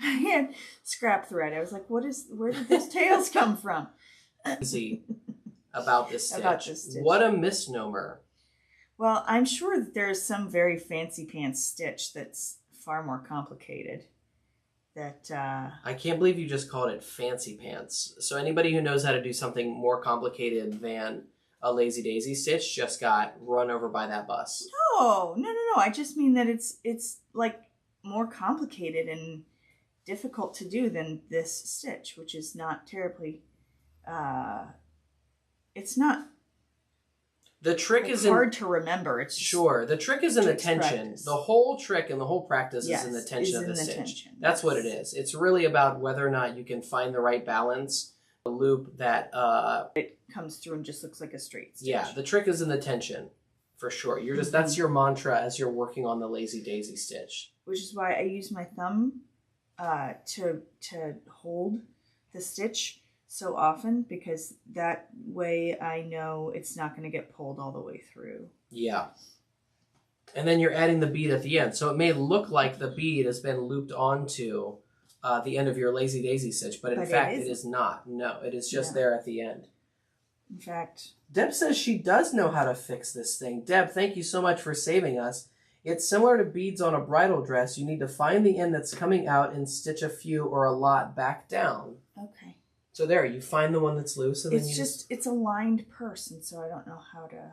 I had scrap thread. I was like, where did those tails come from? Easy about this stitch. About this stitch. What a misnomer. Well, I'm sure that there's some very fancy pants stitch that's far more complicated. That I can't believe you just called it fancy pants. So anybody who knows how to do something more complicated than a Lazy Daisy stitch just got run over by that bus. No. I just mean that it's like more complicated and difficult to do than this stitch, which is not terribly. It's not. The trick is hard to remember. It's just, sure. The trick is in the tension. practice. The whole trick and the whole practice Yes, is in the tension is of the in the stitch. tension, That's yes. what it is. It's really about whether or not you can find the right balance. The loop that it comes through and just looks like a straight stitch. yeah, the trick is in the tension, for sure. You're just that's your mantra as you're working on the Lazy Daisy stitch. Which is why I use my thumb to hold the stitch so often, because that way I know it's not going to get pulled all the way through. Yeah. And then you're adding the bead at the end. So it may look like the bead has been looped onto the end of your Lazy Daisy stitch, but in fact it is not. No, it is just there at the end. In fact, Deb says she does know how to fix this thing. Deb, thank you so much for saving us. It's similar to beads on a bridal dress. You need to find the end that's coming out and stitch a few or a lot back down. okay. So there, you find the one that's loose, and then It's just, it's a lined purse, and so I don't know how to...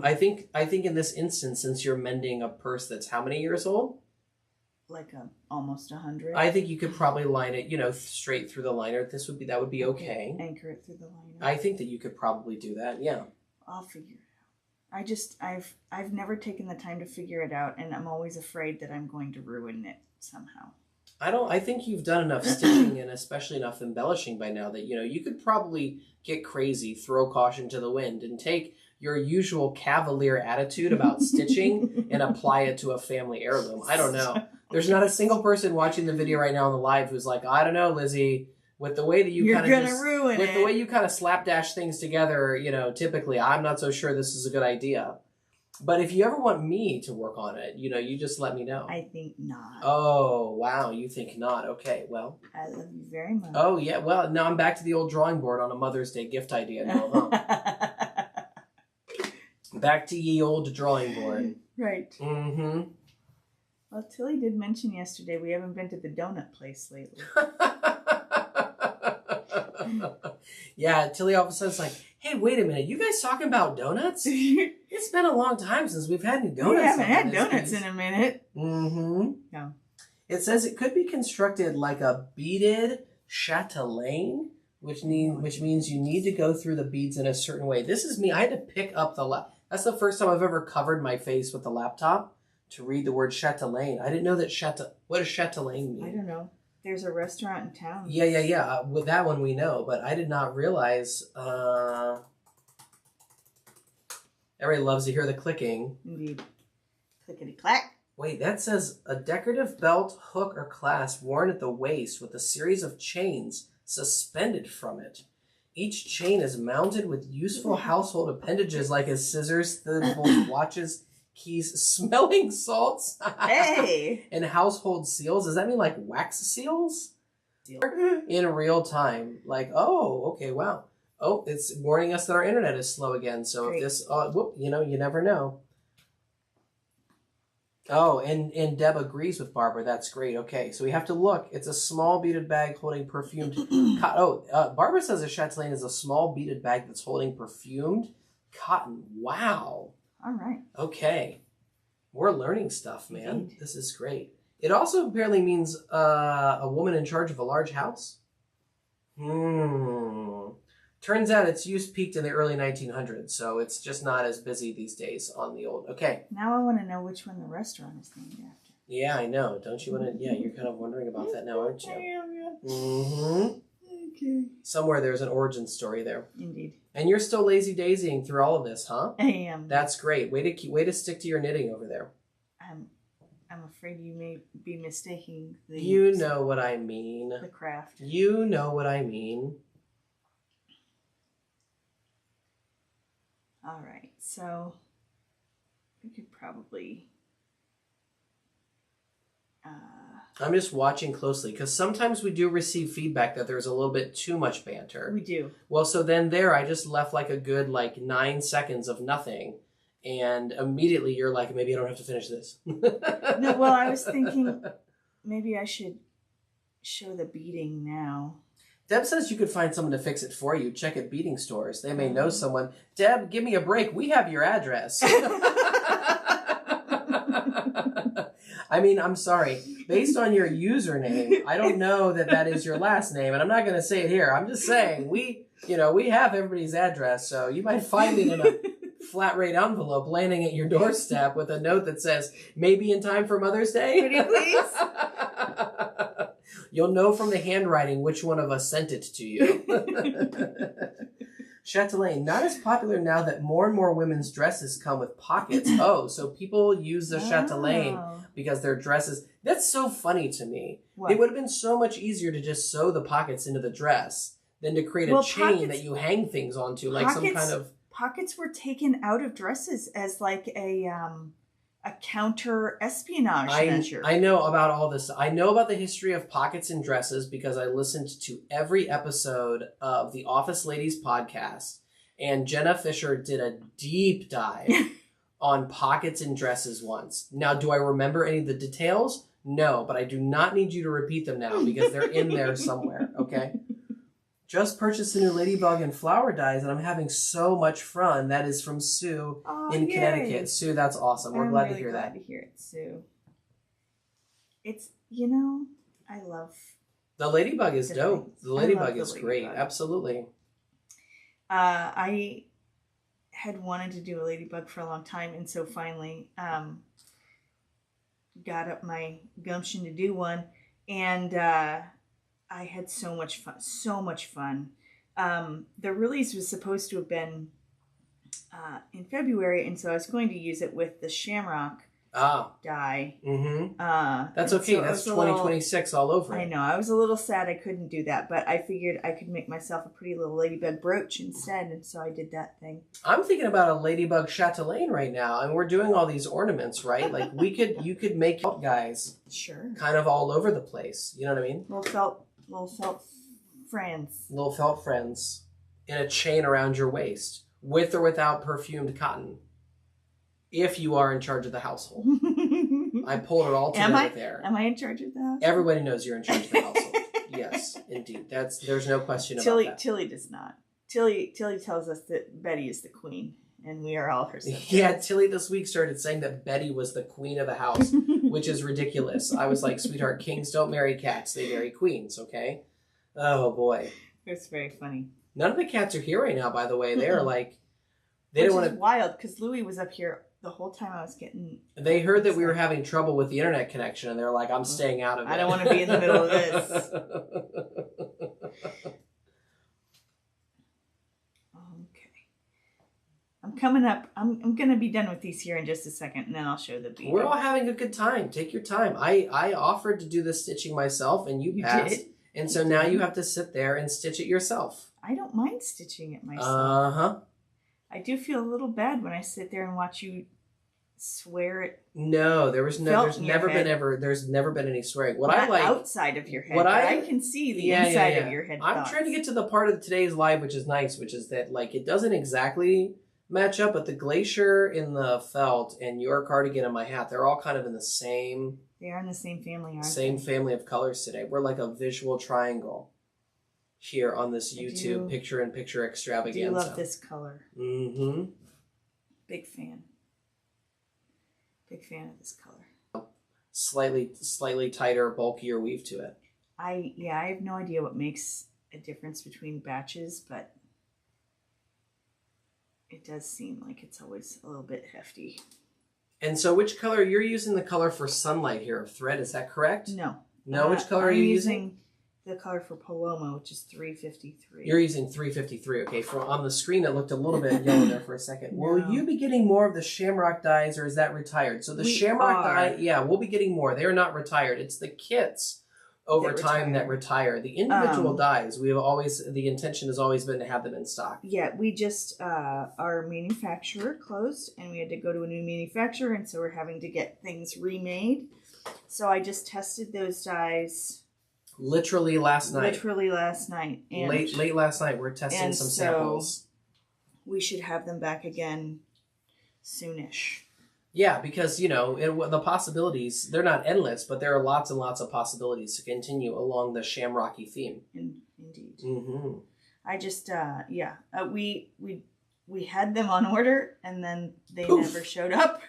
I think in this instance, since you're mending a purse that's how many years old? Like almost 100. I think you could probably line it, straight through the liner. That would be okay. Anchor it through the liner. I think that you could probably do that. Yeah. I'll figure it out. I've never taken the time to figure it out, and I'm always afraid that I'm going to ruin it somehow. I think you've done enough stitching and especially enough embellishing by now that, you could probably get crazy, throw caution to the wind, and take your usual cavalier attitude about stitching and apply it to a family heirloom. I don't know. There's not a single person watching the video right now on the live who's like, I don't know, Lizzie, with the way that you kind of ruin with it. the way you kind of slapdash things together, typically I'm not so sure this is a good idea. But if you ever want me to work on it, you just let me know. I think not. Oh, wow. You think not. Okay, well. I love you very much. Oh, yeah. Well, now I'm back to the old drawing board on a Mother's Day gift idea now, huh? Back to ye old drawing board. Right. Mm-hmm. Well, Tilly did mention yesterday we haven't been to the donut place lately. Yeah, Tilly all of a sudden is like, hey, wait a minute. You guys talking about donuts? It's been a long time since we've had any donuts. We haven't had donuts in a minute. Mm-hmm. No. It says it could be constructed like a beaded chatelaine, which means you need to go through the beads in a certain way. This is me. I had to pick up that's the first time I've ever covered my face with the laptop to read the word chatelaine. I didn't know that what does chatelaine mean? I don't know. There's a restaurant in town. Yeah. With that one we know, but I did not realize. Everybody loves to hear the clicking. Indeed. Clickety clack. Wait, that says a decorative belt, hook, or clasp worn at the waist with a series of chains suspended from it. Each chain is mounted with useful household appendages like scissors, thimbles, watches, keys, smelling salts, Hey! and household seals. Does that mean like wax seals? In real time. Like, oh, okay, wow. Oh, it's warning us that our internet is slow again. So Great. If this, you never know. Oh, and Deb agrees with Barbara. That's great. Okay, so we have to look. It's a small beaded bag holding perfumed cotton. Barbara says a chatelaine is a small beaded bag that's holding perfumed cotton. Wow. All right. Okay. We're learning stuff, man. Indeed. This is great. It also apparently means a woman in charge of a large house. Turns out its use peaked in the early 1900s, so it's just not as busy these days on the old... Okay. Now I want to know which one the restaurant is named after. Yeah, I know. Don't you want to... Yeah, you're kind of wondering about that now, aren't you? I am, yeah. Mm-hmm. Okay. Somewhere there's an origin story there. Indeed. And you're still lazy daisying through all of this, huh? I am. That's great. Way to stick to your knitting over there. I'm afraid you may be mistaking the... You know what I mean. The craft. You know what I mean. All right, so we could probably... I'm just watching closely because sometimes we do receive feedback that there's a little bit too much banter. We do. Well, so then there I just left like a good 9 seconds of nothing. And immediately you're like, maybe I don't have to finish this. No, well, I was thinking maybe I should show the beading now. Deb says you could find someone to fix it for you. Check at beading stores. They may know someone. Deb, give me a break. We have your address. I mean, I'm sorry. Based on your username, I don't know that is your last name, and I'm not going to say it here. I'm just saying we have everybody's address, so you might find it in a flat rate envelope landing at your doorstep with a note that says, maybe in time for Mother's Day. Pretty please. You'll know from the handwriting which one of us sent it to you. Chatelaine, not as popular now that more and more women's dresses come with pockets. Oh, so people use the chatelaine because their dresses... That's so funny to me. What? It would have been so much easier to just sew the pockets into the dress than to create a chain that you hang things onto, like some kind of... Pockets were taken out of dresses as like a counter espionage measure. I know about all this. I know about the history of pockets in dresses because I listened to every episode of the Office Ladies podcast, and Jenna Fisher did a deep dive on pockets in dresses once. Now, do I remember any of the details? No, but I do not need you to repeat them now because they're in there somewhere, okay? Just purchased a new ladybug and flower dyes, and I'm having so much fun. That is from Sue in Connecticut. Sue, that's awesome. We're glad to hear that. I'm glad to hear it, Sue. It's, I love... The ladybug is dope. The ladybug is great. Absolutely. I had wanted to do a ladybug for a long time, and so finally got up my gumption to do one, and... I had so much fun. The release was supposed to have been in February, and so I was going to use it with the shamrock dye. Mm-hmm. That's okay. So that's 2026 all over. I know. I was a little sad I couldn't do that, but I figured I could make myself a pretty little ladybug brooch instead, and so I did that thing. I'm thinking about a ladybug chatelaine right now, and we're doing all these ornaments, right? Like you could make guys kind of all over the place. You know what I mean? Little felt friends. Little felt friends in a chain around your waist, with or without perfumed cotton. If you are in charge of the household. I pulled it all together there. Am I in charge of the household? Everybody knows you're in charge of the household. Yes, indeed. There's no question about that. Tilly does not. Tilly tells us that Betty is the queen, and we are all her subjects. Yeah, Tilly this week started saying that Betty was the queen of the house, which is ridiculous. I was like, sweetheart, kings don't marry cats. They marry queens, okay? Oh, boy. It's very funny. None of the cats are here right now, by the way. They're like... They don't want to... wild, because Louie was up here the whole time I was getting... They heard that we were having trouble with the internet connection, and they're like, I'm staying out of it. I don't want to be in the middle of this. Okay. I'm coming up. I'm going to be done with these here in just a second, and then I'll show the bead. We're all having a good time. Take your time. I offered to do the stitching myself, and you passed. Did? And so now you have to sit there and stitch it yourself. I don't mind stitching it myself. Uh-huh. I do feel a little bad when I sit there and watch you swear it. No, there's never been any swearing. What I like outside of your head. I can see the inside of your head. I'm trying to get to the part of today's live which is nice, which is that like it doesn't exactly match up, but the glacier in the felt and your cardigan and my hat, they're all kind of in the same... They are in the same family, aren't Same they? family of colors today. We're like a visual triangle here on this YouTube picture-in-picture extravaganza. I do love this color. Mm-hmm. Big fan. Big fan of this color. Slightly tighter, bulkier weave to it. I have no idea what makes a difference between batches, but it does seem like it's always a little bit hefty. And so which color, you're using the color for sunlight here of thread, is that correct? No. No, which color are you using? The color for Paloma, which is 353. You're using 353. Okay, from on the screen it looked a little bit yellow there for a second. No. Will you be getting more of the shamrock dyes, or is that retired? So the shamrock dye, yeah, we'll be getting more. They are not retired. It's the kits over time that retire. The individual dyes, the intention has always been to have them in stock. Yeah, we just, our manufacturer closed and we had to go to a new manufacturer, and so we're having to get things remade. So I just tested those dyes. Literally last night. And late last night, we're testing some samples. We should have them back again soonish. Yeah, because, you know, the possibilities, they're not endless, but there are lots and lots of possibilities to continue along the shamrocky theme. Indeed. Mm-hmm. I just, we had them on order, and then they never showed up.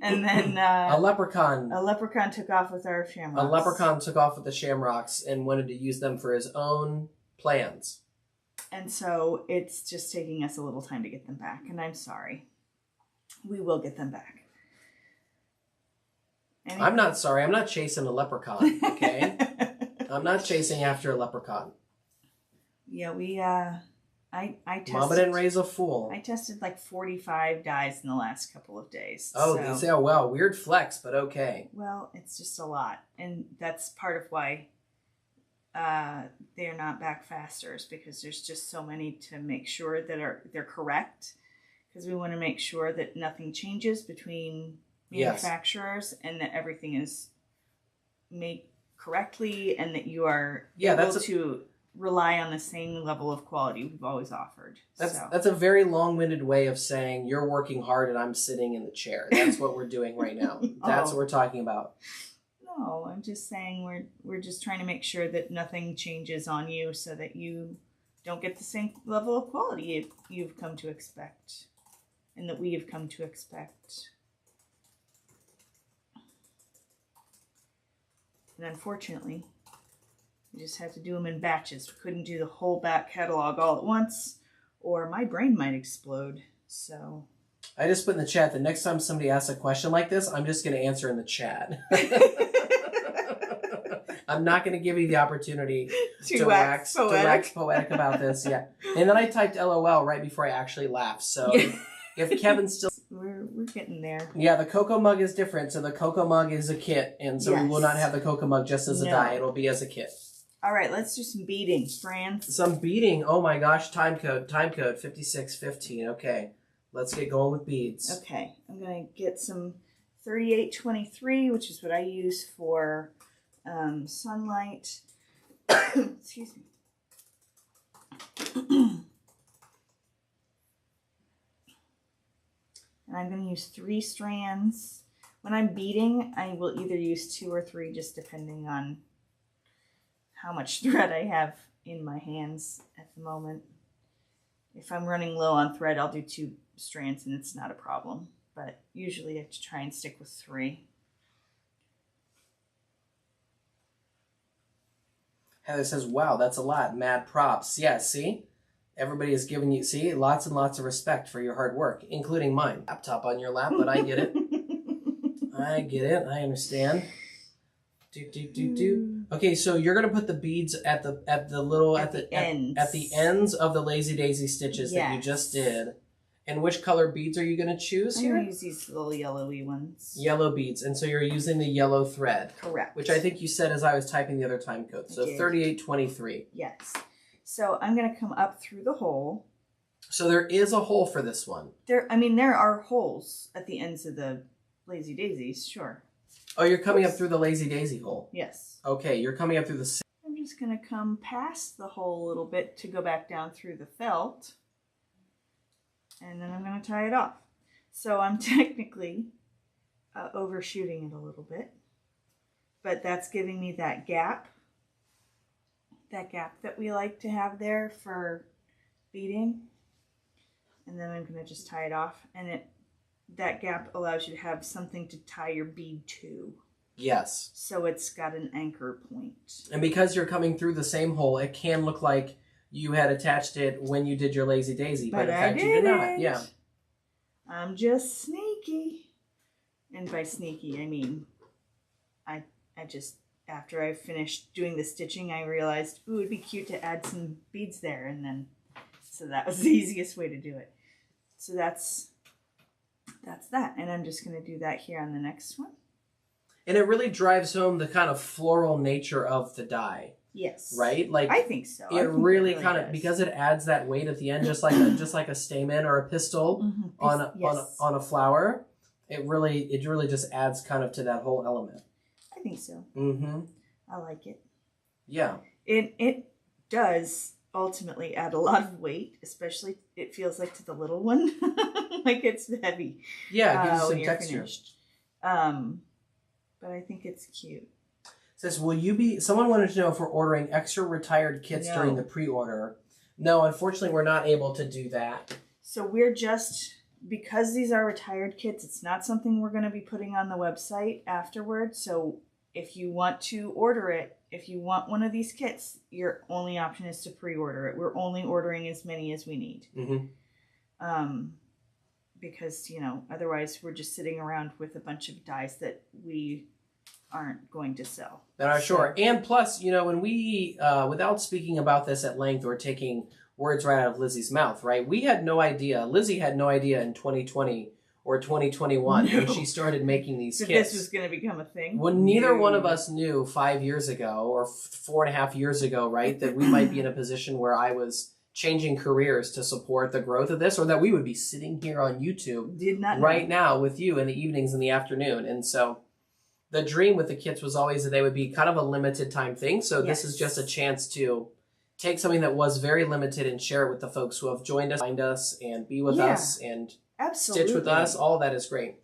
And then a leprechaun took off with our shamrocks. A leprechaun took off with the shamrocks and wanted to use them for his own plans. And so it's just taking us a little time to get them back, and I'm sorry. We will get them back. I'm not sorry. I'm not chasing a leprechaun, okay? I'm not chasing after a leprechaun. Yeah, I tested... Mama didn't raise a fool. I tested like 45 dyes in the last couple of days. Oh, you say, oh, wow, weird flex, but okay. Well, it's just a lot. And that's part of why they're not back faster, is because there's just so many to make sure that they're correct. Because we want to make sure that nothing changes between manufacturers and that everything is made correctly and that you are able to rely on the same level of quality we've always offered. That's a very long-winded way of saying you're working hard and I'm sitting in the chair. That's what we're doing right now. That's what we're talking about. No, I'm just saying we're just trying to make sure that nothing changes on you so that you don't get the same level of quality you've come to expect. And that we have come to expect. And unfortunately, we just had to do them in batches. We couldn't do the whole back catalog all at once, or my brain might explode. So I just put in the chat, the next time somebody asks a question like this, I'm just going to answer in the chat. I'm not going to give you the opportunity to wax poetic about this. Yeah. And then I typed LOL right before I actually laughed. So if Kevin's still... We're getting there. Yeah, the cocoa mug is different. So the cocoa mug is a kit. And so we will not have the cocoa mug just as a dye. It'll be as a kit. All right, let's do some beading, friends. Some beading. Oh my gosh, time code 5615. Okay, let's get going with beads. Okay, I'm going to get some 3823, which is what I use for sunlight. Excuse me. And I'm going to use 3 strands. When I'm beading, I will either use 2 or 3, just depending on how much thread I have in my hands at the moment. If I'm running low on thread, I'll do 2 strands and it's not a problem. But usually I have to try and stick with 3. Heather says, wow, that's a lot. Mad props. Yeah, see? Everybody is giving you, see, lots and lots of respect for your hard work, including mine. Laptop on your lap, but I get it. I get it. I understand. Okay, so you're gonna put the beads at the ends of the Lazy Daisy stitches that you just did. And which color beads are you gonna choose here? I'm gonna use these little yellowy ones. Yellow beads, and so you're using the yellow thread. Correct. Which I think you said as I was typing the other time code. So 3823. Yes. So I'm gonna come up through the hole. So there is a hole for this one. There are holes at the ends of the Lazy Daisies, sure. Oh, you're coming up through the Lazy Daisy hole? Yes. Okay, you're coming up through the... I'm just going to come past the hole a little bit to go back down through the felt. and then I'm going to tie it off. So I'm technically overshooting it a little bit, but that's giving me that gap that we like to have there for beading. And then I'm going to just tie it off, and that gap allows you to have something to tie your bead to. Yes. So it's got an anchor point. And because you're coming through the same hole, it can look like you had attached it when you did your lazy daisy, but in fact you did not. Yeah. I'm just sneaky. And by sneaky, I mean, I just, after I finished doing the stitching, I realized, ooh, it'd be cute to add some beads there. And then, so that was the easiest way to do it. So that's that. And I'm just going to do that here on the next one. And it really drives home the kind of floral nature of the die. Yes. Right? Like, I think so. It really kind of, because it adds that weight at the end, just like a stamen or a pistil on a flower. It really just adds kind of to that whole element. I think so. Mm-hmm. I like it. Yeah. It does ultimately add a lot of weight, especially it feels like to the little one. Like it's heavy. Yeah, it gives you when some you're texture. Finished. But I think it's cute. Says, someone wanted to know if we're ordering extra retired kits during the pre-order. No, unfortunately we're not able to do that. So we're just, because these are retired kits, it's not something we're going to be putting on the website afterwards. So if you want to order it, if you want one of these kits, your only option is to pre-order it. We're only ordering as many as we need. Mm-hmm. Because, otherwise we're just sitting around with a bunch of dies that we aren't going to sell. That are short. And plus, when we, without speaking about this at length or taking words right out of Lizzie's mouth, right? We had no idea. Lizzie had no idea in 2020 or 2021 when she started making these kits. This was going to become a thing. When neither one of us knew 5 years ago or 4.5 years ago, right, that we might be in a position where I was changing careers to support the growth of this, or that we would be sitting here on YouTube right now with you in the evenings and the afternoon. And so the dream with the kits was always that they would be kind of a limited time thing. So this is just a chance to take something that was very limited and share it with the folks who have joined us, find us, and be with us, and stitch with us. All that is great.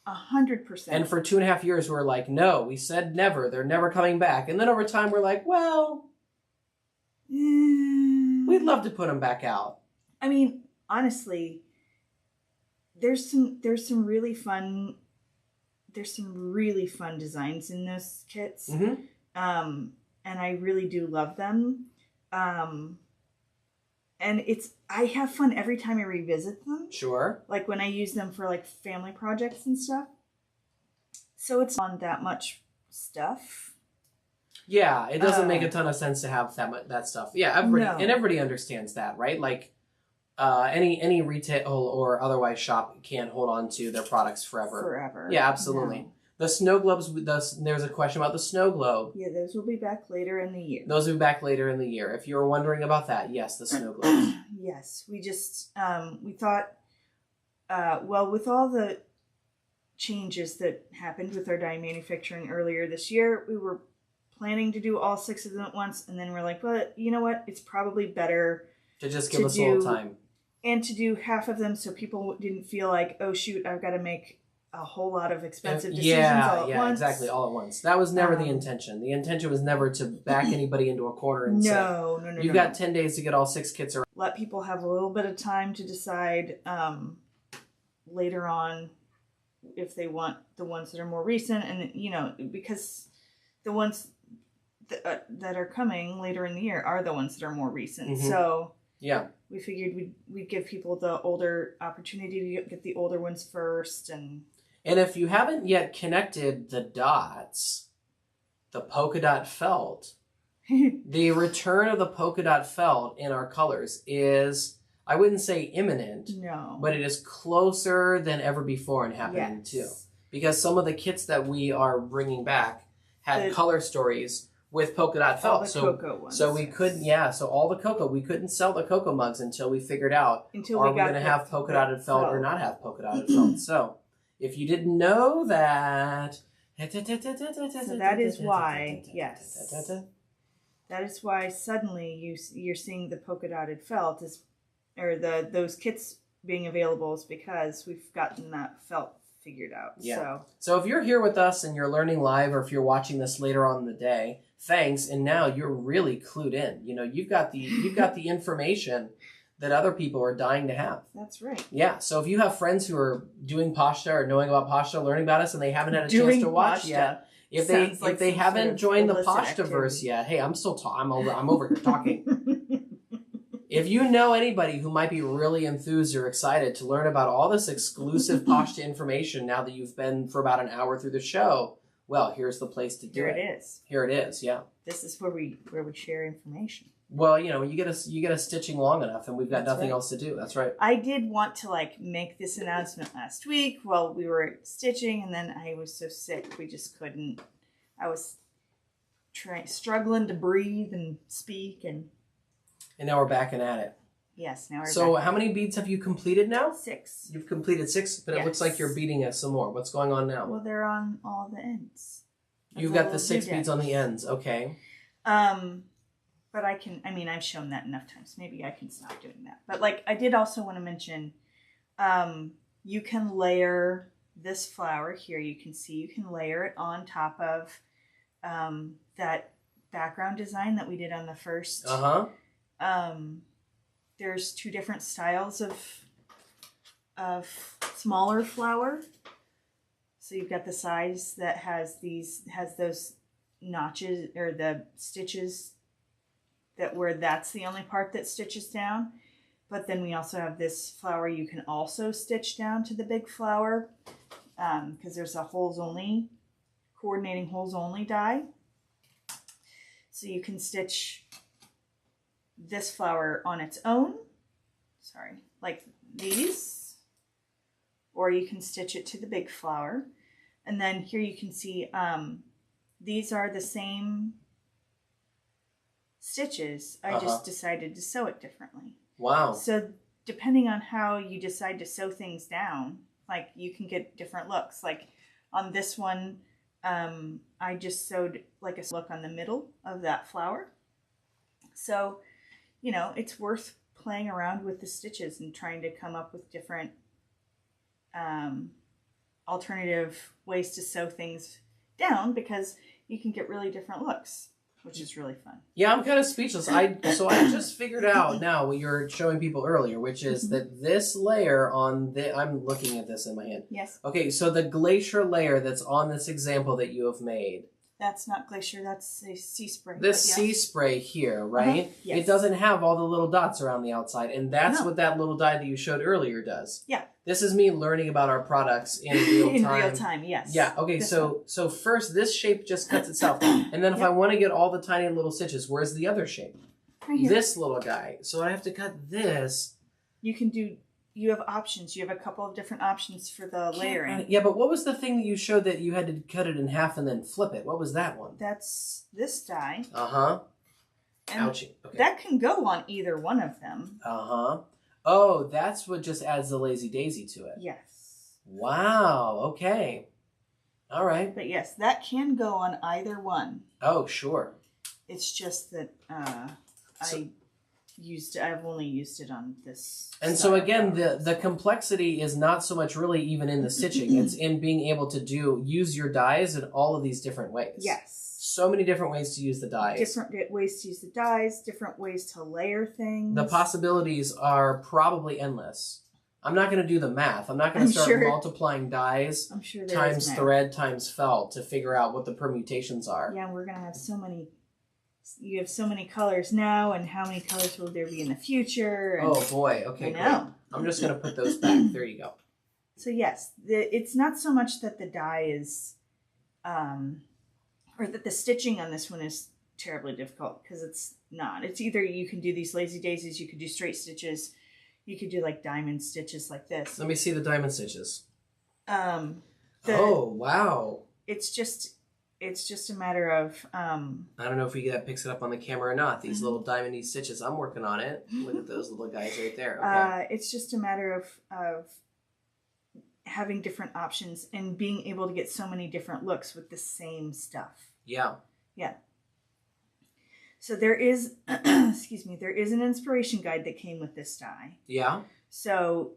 100%. And for 2.5 years, we're like, no, we said never. They're never coming back. And then over time, we're like, well, we'd love to put them back out. I mean, honestly, there's some really fun designs in those kits. Mm-hmm. And I really do love them. And I have fun every time I revisit them. Sure. Like when I use them for like family projects and stuff. So it's on that much stuff. Yeah, it doesn't make a ton of sense to have that stuff. Yeah, everybody understands that, right? Like any retail or otherwise shop can't hold on to their products forever. Forever. Yeah, absolutely. No. The snow globes, there's a question about the snow globe. Yeah, those will be back later in the year. Those will be back later in the year. If you were wondering about that, yes, the snow globes. Yes, we just, we thought, with all the changes that happened with our die manufacturing earlier this year, we were planning to do all 6 of them at once, and then we're like, well, you know what? It's probably better to just give us a little time. And to do half of them so people didn't feel like, oh shoot, I've got to make a whole lot of expensive decisions all at once. Yeah, exactly, all at once. That was never the intention. The intention was never to back anybody into a corner and say, no. You've got 10 days to get all 6 kits around. Let people have a little bit of time to decide later on if they want the ones that are more recent. And, because the ones that are coming later in the year are the ones that are more recent. Mm-hmm. So yeah, we figured we'd give people the older opportunity to get the older ones first. And if you haven't yet connected the dots, the polka dot felt, the return of the polka dot felt in our colors is, I wouldn't say imminent, no, but it is closer than ever before and happening too. Because some of the kits that we are bringing back had color stories with polka dot felt. All the cocoa ones. So we couldn't, so all the cocoa, we couldn't sell the cocoa mugs until we figured out, are we going to have polka dotted felt or not have polka dotted felt. So if you didn't know that. So that is why, that is why suddenly you're seeing the polka dotted felt those kits being available is because we've gotten that felt figured out. Yeah. So if you're here with us and you're learning live, or if you're watching this later on in the day, thanks. And now you're really clued in. You know, you've got the information that other people are dying to have. That's right. Yeah. So if you have friends who are doing pashta or knowing about pashta, learning about us, and they haven't had a chance to watch yet, if they haven't joined the pashta verse yet, hey, I'm still I'm over here talking. If you know anybody who might be really enthused or excited to learn about all this exclusive pashta information now that you've been for about an hour through the show, well, here's the place to do it. Here it is. Here it is, yeah. This is where we share information. Well, you know, you get a stitching long enough and we've got nothing else to do. That's right. I did want to make this announcement last week while we were stitching, and then I was so sick we just couldn't. I was struggling to breathe and speak, and now we're back and at it. Yes, now we're So back. How many beads have you completed now? 6. You've completed 6, but it looks like you're beading us some more. What's going on now? Well, they're on all the ends. You've got the 6 beads on the ends. Okay. But I've shown that enough times. Maybe I can stop doing that. But I did also want to mention, you can layer this flower here. You can see you can layer it on top of that background design that we did on the first. There's 2 different styles of smaller flower. So you've got the size that has those notches or the stitches that's the only part that stitches down. But then we also have this flower you can also stitch down to the big flower, because there's a coordinating holes only die. So you can stitch this flower on its own, like these, or you can stitch it to the big flower. And then here you can see these are the same stitches. I just decided to sew it differently. Wow. So depending on how you decide to sew things down, you can get different looks. On this one, I just sewed a look on the middle of that flower. So, it's worth playing around with the stitches and trying to come up with different alternative ways to sew things down, because you can get really different looks, which is really fun. Yeah, I'm kind of speechless. I just figured out now what you were showing people earlier, which is that this layer I'm looking at this in my hand. Yes. Okay, so the glacier layer that's on this example that you have made. That's not glacier, that's a sea spray. This sea spray here, right? Yes. It doesn't have all the little dots around the outside, and that's what that little die that you showed earlier does. Yeah. This is me learning about our products in real time. In real time, yes. Yeah, okay, so first this shape just cuts itself. And then if I want to get all the tiny little stitches, where's the other shape? Right here. This little guy. So I have to cut this. You have options. You have a couple of different options for the layering. Yeah, but what was the thing that you showed that you had to cut it in half and then flip it? What was that one? That's this die. Uh-huh. And ouchie. Okay. That can go on either one of them. Uh-huh. Oh, that's what just adds the lazy daisy to it. Yes. Wow. Okay. All right. But yes, that can go on either one. Oh, sure. It's just that I've only used it on this. And so again, the complexity is not so much really even in the stitching. It's in being able to use your dies in all of these different ways. Yes. So many different ways to use the dies. Different ways to use the dies, different ways to layer things. The possibilities are probably endless. I'm not going to do the math. I'm not going to start multiplying dies times thread times felt to figure out what the permutations are. Yeah, we're going to have so many. You have so many colors now, and how many colors will there be in the future? And oh boy, okay, great. I'm just going to put those back. There you go. So yes, it's not so much that the die is, or that the stitching on this one is terribly difficult, because it's not. It's either you can do these lazy daisies, you could do straight stitches, you could do diamond stitches like this. Let me see the diamond stitches. Oh, wow. It's just a matter of... I don't know if that picks it up on the camera or not. These little diamondy stitches. I'm working on it. Look at those little guys right there. Okay. It's just a matter of having different options and being able to get so many different looks with the same stuff. Yeah. Yeah. So there is, excuse me, there is an inspiration guide that came with this die. Yeah. So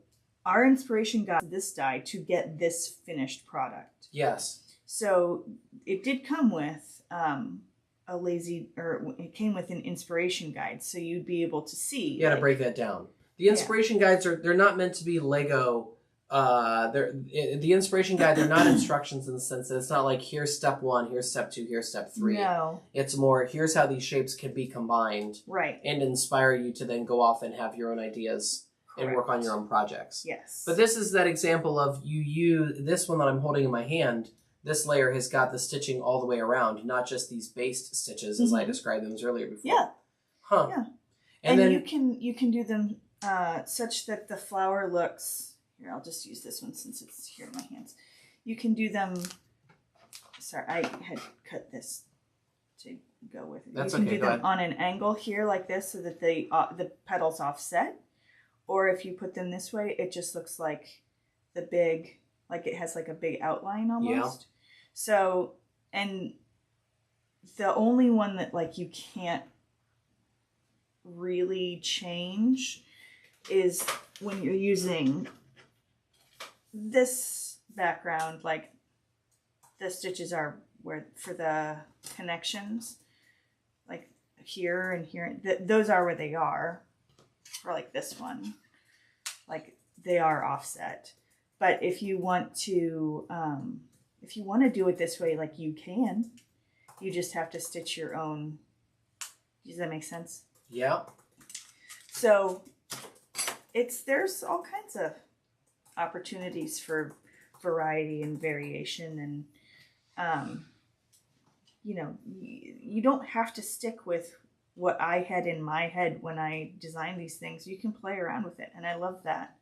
our inspiration got this die to get this finished product. Yes. So it did come with a lazy, or it came with an inspiration guide, so you'd be able to see. You got to break that down. The inspiration guides they're not meant to be Lego. The inspiration guide, they're not instructions in the sense that it's not like here's step 1, here's step 2, here's step 3. No. It's more here's how these shapes can be combined, right, and inspire you to then go off and have your own ideas. Correct. And work on your own projects. Yes. But this is that example of you use this one that I'm holding in my hand. This layer has got the stitching all the way around, not just these based stitches as I described them earlier before. Yeah. Huh. Yeah. And then you can do them such that the flower looks. Here, I'll just use this one since it's here in my hands. You can do them. Sorry, I had cut this to go with it. That's you can okay. do them on an angle here like this, so that the petals offset. Or if you put them this way, it just looks like the big, like it has like a big outline almost. Yeah. So, and the only one that like you can't really change is when you're using this background, like the stitches are where for the connections, like here and here, those are where they are. For like this one, like they are offset. But if you want to do it this way, like you can, you just have to stitch your own. Does that make sense? Yeah. So there's all kinds of opportunities for variety and variation, and you don't have to stick with what I had in my head when I designed these things. You can play around with it, and I love that.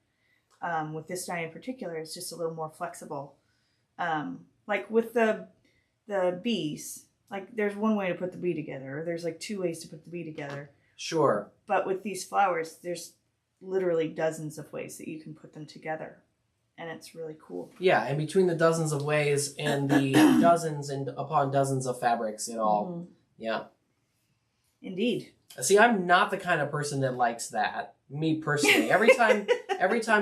With this die in particular, it's just a little more flexible. Like with the bees, like there's one way to put the bee together, or there's like 2 ways to put the bee together. Sure. But with these flowers, there's literally dozens of ways that you can put them together, and it's really cool. Yeah, and between the dozens of ways and the dozens and upon dozens of fabrics, it all, yeah. Indeed. See, I'm not the kind of person that likes that. Me personally, every time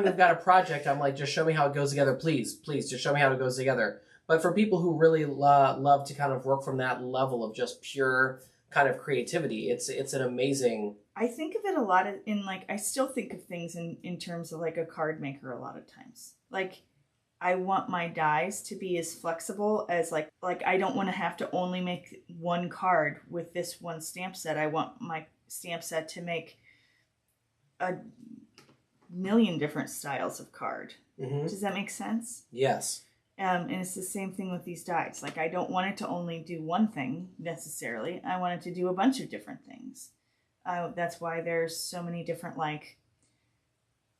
we've got a project, I'm like, just show me how it goes together, please, just show me how it goes together. But for people who really love to kind of work from that level of just pure kind of creativity, it's an amazing. I think of it a lot I still think of things in terms of like a card maker a lot of times. Like, I want my dies to be as flexible as like I don't want to have to only make one card with this one stamp set. I want my stamp set to make a million different styles of card. Mm-hmm. Does that make sense? Yes. And it's the same thing with these dies. Like, I don't want it to only do one thing necessarily. I want it to do a bunch of different things. That's why there's so many different like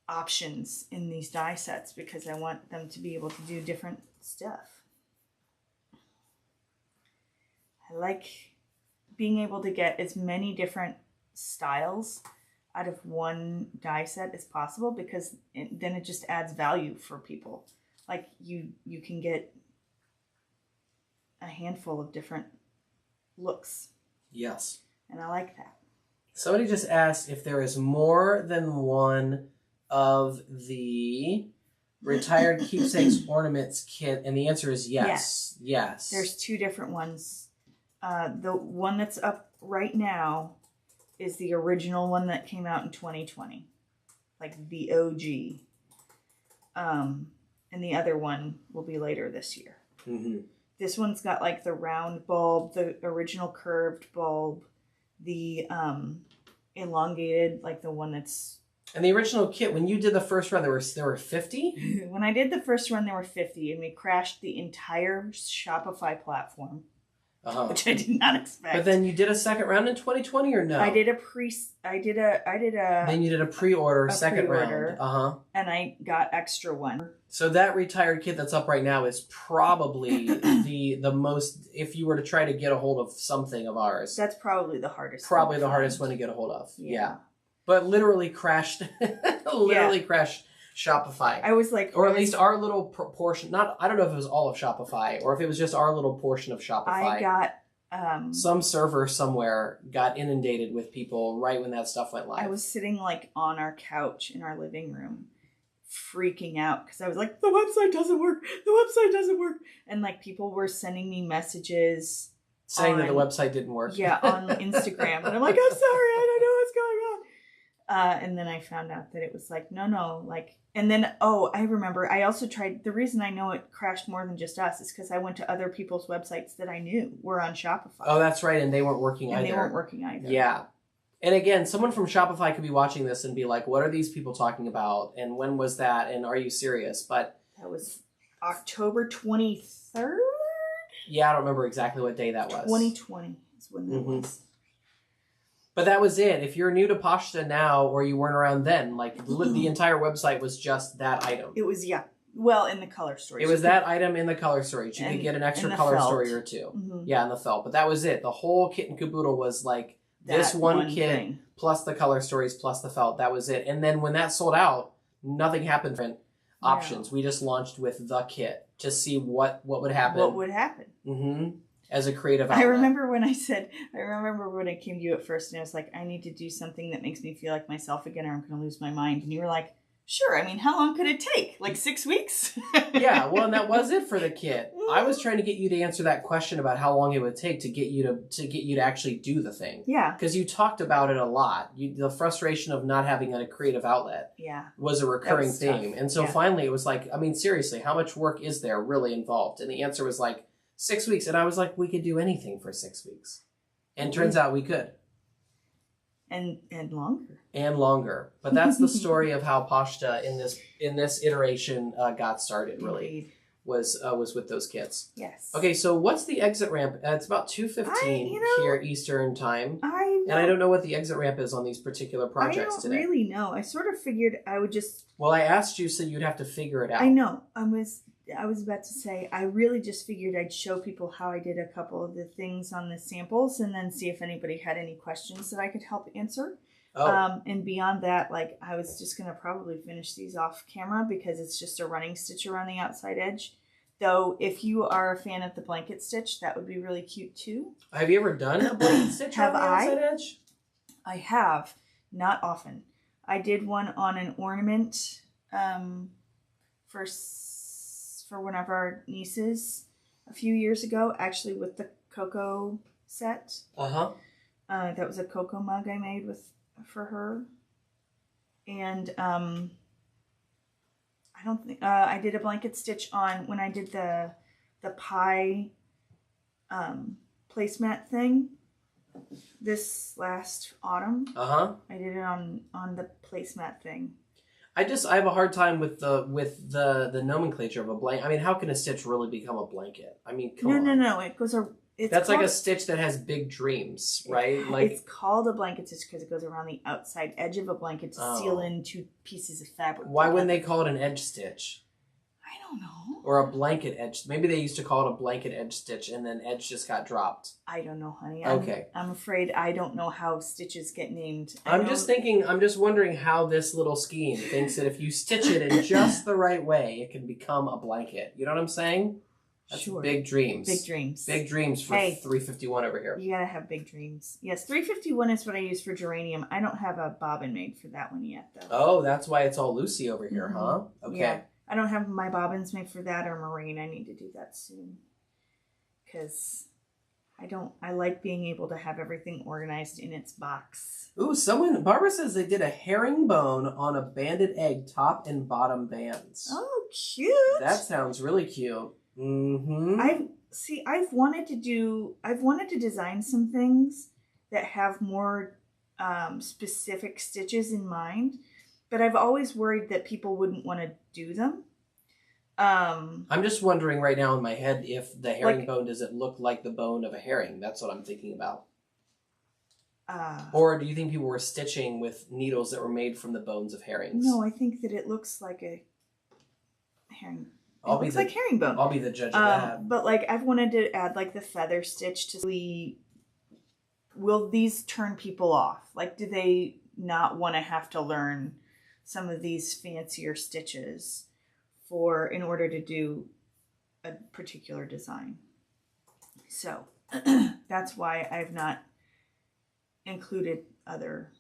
options in these die sets, because I want them to be able to do different stuff. I like being able to get as many different styles out of one die set as possible, because then it just adds value for people. Like you can get a handful of different looks. Yes. And I like that. Somebody just asked if there is more than one of the Retired Keepsakes Ornaments kit, and the answer is yes. Yes. There's 2 different ones. The one that's up right now is the original one that came out in 2020. Like the OG. And the other one will be later this year. Mm-hmm. This one's got like the round bulb, the original curved bulb, the elongated, like the one that's... And the original kit, when you did the first run, there were 50? When I did the first run, there were 50, and we crashed the entire Shopify platform, which I did not expect. But then you did a second round in 2020, or no? I did a Then you did a pre-order, second round. And I got extra one. So that retired kit that's up right now is probably the most, if you were to try to get a hold of something of ours. That's probably the hardest. Probably the hardest one to get a hold of. Yeah. But literally crashed, crashed Shopify. I was like... Or at least our little portion, I don't know if it was all of Shopify, or if it was just our little portion of Shopify. I got... some server somewhere got inundated with people right when that stuff went live. I was sitting like on our couch in our living room, freaking out because I was like, the website doesn't work. The website doesn't work. And like people were sending me messages saying that the website didn't work. Yeah, on Instagram. And I'm like, I'm sorry, I don't know what's going on. And then I found out that it was like, no, like, and then, I remember, I also tried, the reason I know it crashed more than just us is because I went to other people's websites that I knew were on Shopify. Oh, that's right, and they weren't working either. And they weren't working either. Yeah. And again, someone from Shopify could be watching this and be like, what are these people talking about? And when was that? And are you serious? But that was October 23rd? Yeah, I don't remember exactly what day that was. 2020 is when that was. But that was it. If you're new to Pashta now, or you weren't around then, like the entire website was just that item. It was, well, in the color story. It was that item in the color story. You could get an extra color story or two. Mm-hmm. Yeah, in the felt. But that was it. The whole kit and caboodle was like this one kit thing, plus the color stories plus the felt. That was it. And then when that sold out, nothing happened for options. We just launched with the kit to see what would happen. What would happen. Mm-hmm. As a creative outlet. I remember when I came to you at first and I was like, I need to do something that makes me feel like myself again or I'm going to lose my mind. And you were like, sure. I mean, how long could it take? Like 6 weeks? Yeah, well, and that was it for the kit. I was trying to get you to answer that question about how long it would take to get you to actually do the thing. Yeah. Because you talked about it a lot. The frustration of not having a creative outlet was a recurring theme. Tough. And so finally it was like, I mean, seriously, how much work is there really involved? And the answer was like 6 weeks. And I was like, we could do anything for 6 weeks. And turns out we could. And longer. And longer. But that's the story of how Pashta in this iteration got started, really. Indeed. Was with those kits. Yes. Okay, so what's the exit ramp? It's about 2:15 here Eastern time. And I don't know what the exit ramp is on these particular projects today. I don't really know. I sort of figured I would just... Well, I asked you, so you'd have to figure it out. I know. I was about to say, I really just figured I'd show people how I did a couple of the things on the samples and then see if anybody had any questions that I could help answer. Oh. And beyond that, like, I was just going to probably finish these off camera because it's just a running stitch around the outside edge. Though, if you are a fan of the blanket stitch, that would be really cute too. Have you ever done a blanket stitch on the outside edge? I have. Not often. I did one on an ornament for one of our nieces a few years ago, actually with the cocoa set. That was a cocoa mug I made for her. And I don't think I did a blanket stitch on when I did the pie placemat thing this last autumn. I did it on the placemat thing. I have a hard time with the nomenclature of a blanket. I mean, how can a stitch really become a blanket? I mean, come on. No. That's like a stitch that has big dreams, right? Like it's called a blanket stitch because it goes around the outside edge of a blanket to seal in two pieces of fabric. Why wouldn't they call it an edge stitch? I don't know. Or a blanket edge. Maybe they used to call it a blanket edge stitch and then edge just got dropped. I don't know, honey. Okay. I'm afraid I don't know how stitches get named. I'm just wondering how this little scheme thinks that if you stitch it in just the right way, it can become a blanket. You know what I'm saying? That's sure. Big dreams. Big dreams. Big dreams for 351 over here. You gotta have big dreams. Yes, 351 is what I use for geranium. I don't have a bobbin made for that one yet, though. Oh, that's why it's all Lucy over here, huh? Okay. Yeah. I don't have my bobbins made for that or marine. I need to do that soon. Because I like being able to have everything organized in its box. Ooh, Barbara says they did a herringbone on a banded egg top and bottom bands. Oh, cute. That sounds really cute. Mm-hmm. I've wanted to design some things that have more specific stitches in mind, but I've always worried that people wouldn't want to do them. I'm just wondering right now in my head if the herringbone, does it look like the bone of a herring? That's what I'm thinking about. Or do you think people were stitching with needles that were made from the bones of herrings? No, I think that it looks like a herring. It's like herringbone. I'll be the judge of that. But like I've wanted to add like the feather stitch to see, will these turn people off? Like, do they not want to have to learn some of these fancier stitches in order to do a particular design? So that's why I've not included other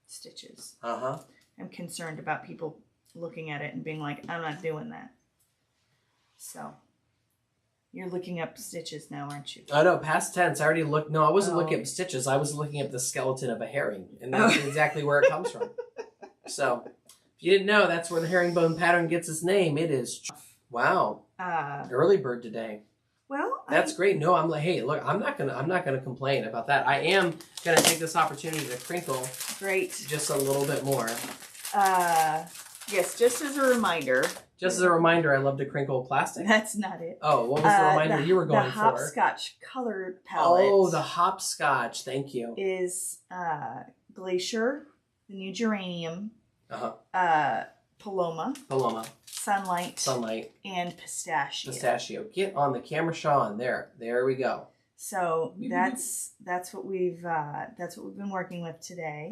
stitches. I'm concerned about people looking at it and being like, I'm not doing that. So you're looking up stitches now, aren't you? Oh no, past tense. I already looked. No, I wasn't looking up stitches. I was looking up the skeleton of a herring, and that's exactly where it comes from. So if you didn't know, that's where the herringbone pattern gets its name. It is. Wow. Early bird today. Well, that's great. No, I'm like, hey, look, I'm not gonna complain about that. I am gonna take this opportunity to crinkle. Great. Just a little bit more. Yes, just as a reminder. Just as a reminder, I love to crinkle plastic. That's not it. Oh, what was the reminder you were going for? The Hopscotch Color Palette. Oh, the Hopscotch. Thank you. Is Glacier, the new Geranium, Paloma, Sunlight, and Pistachio. Get on the camera, Sean. There we go. So that's what we've been working with today.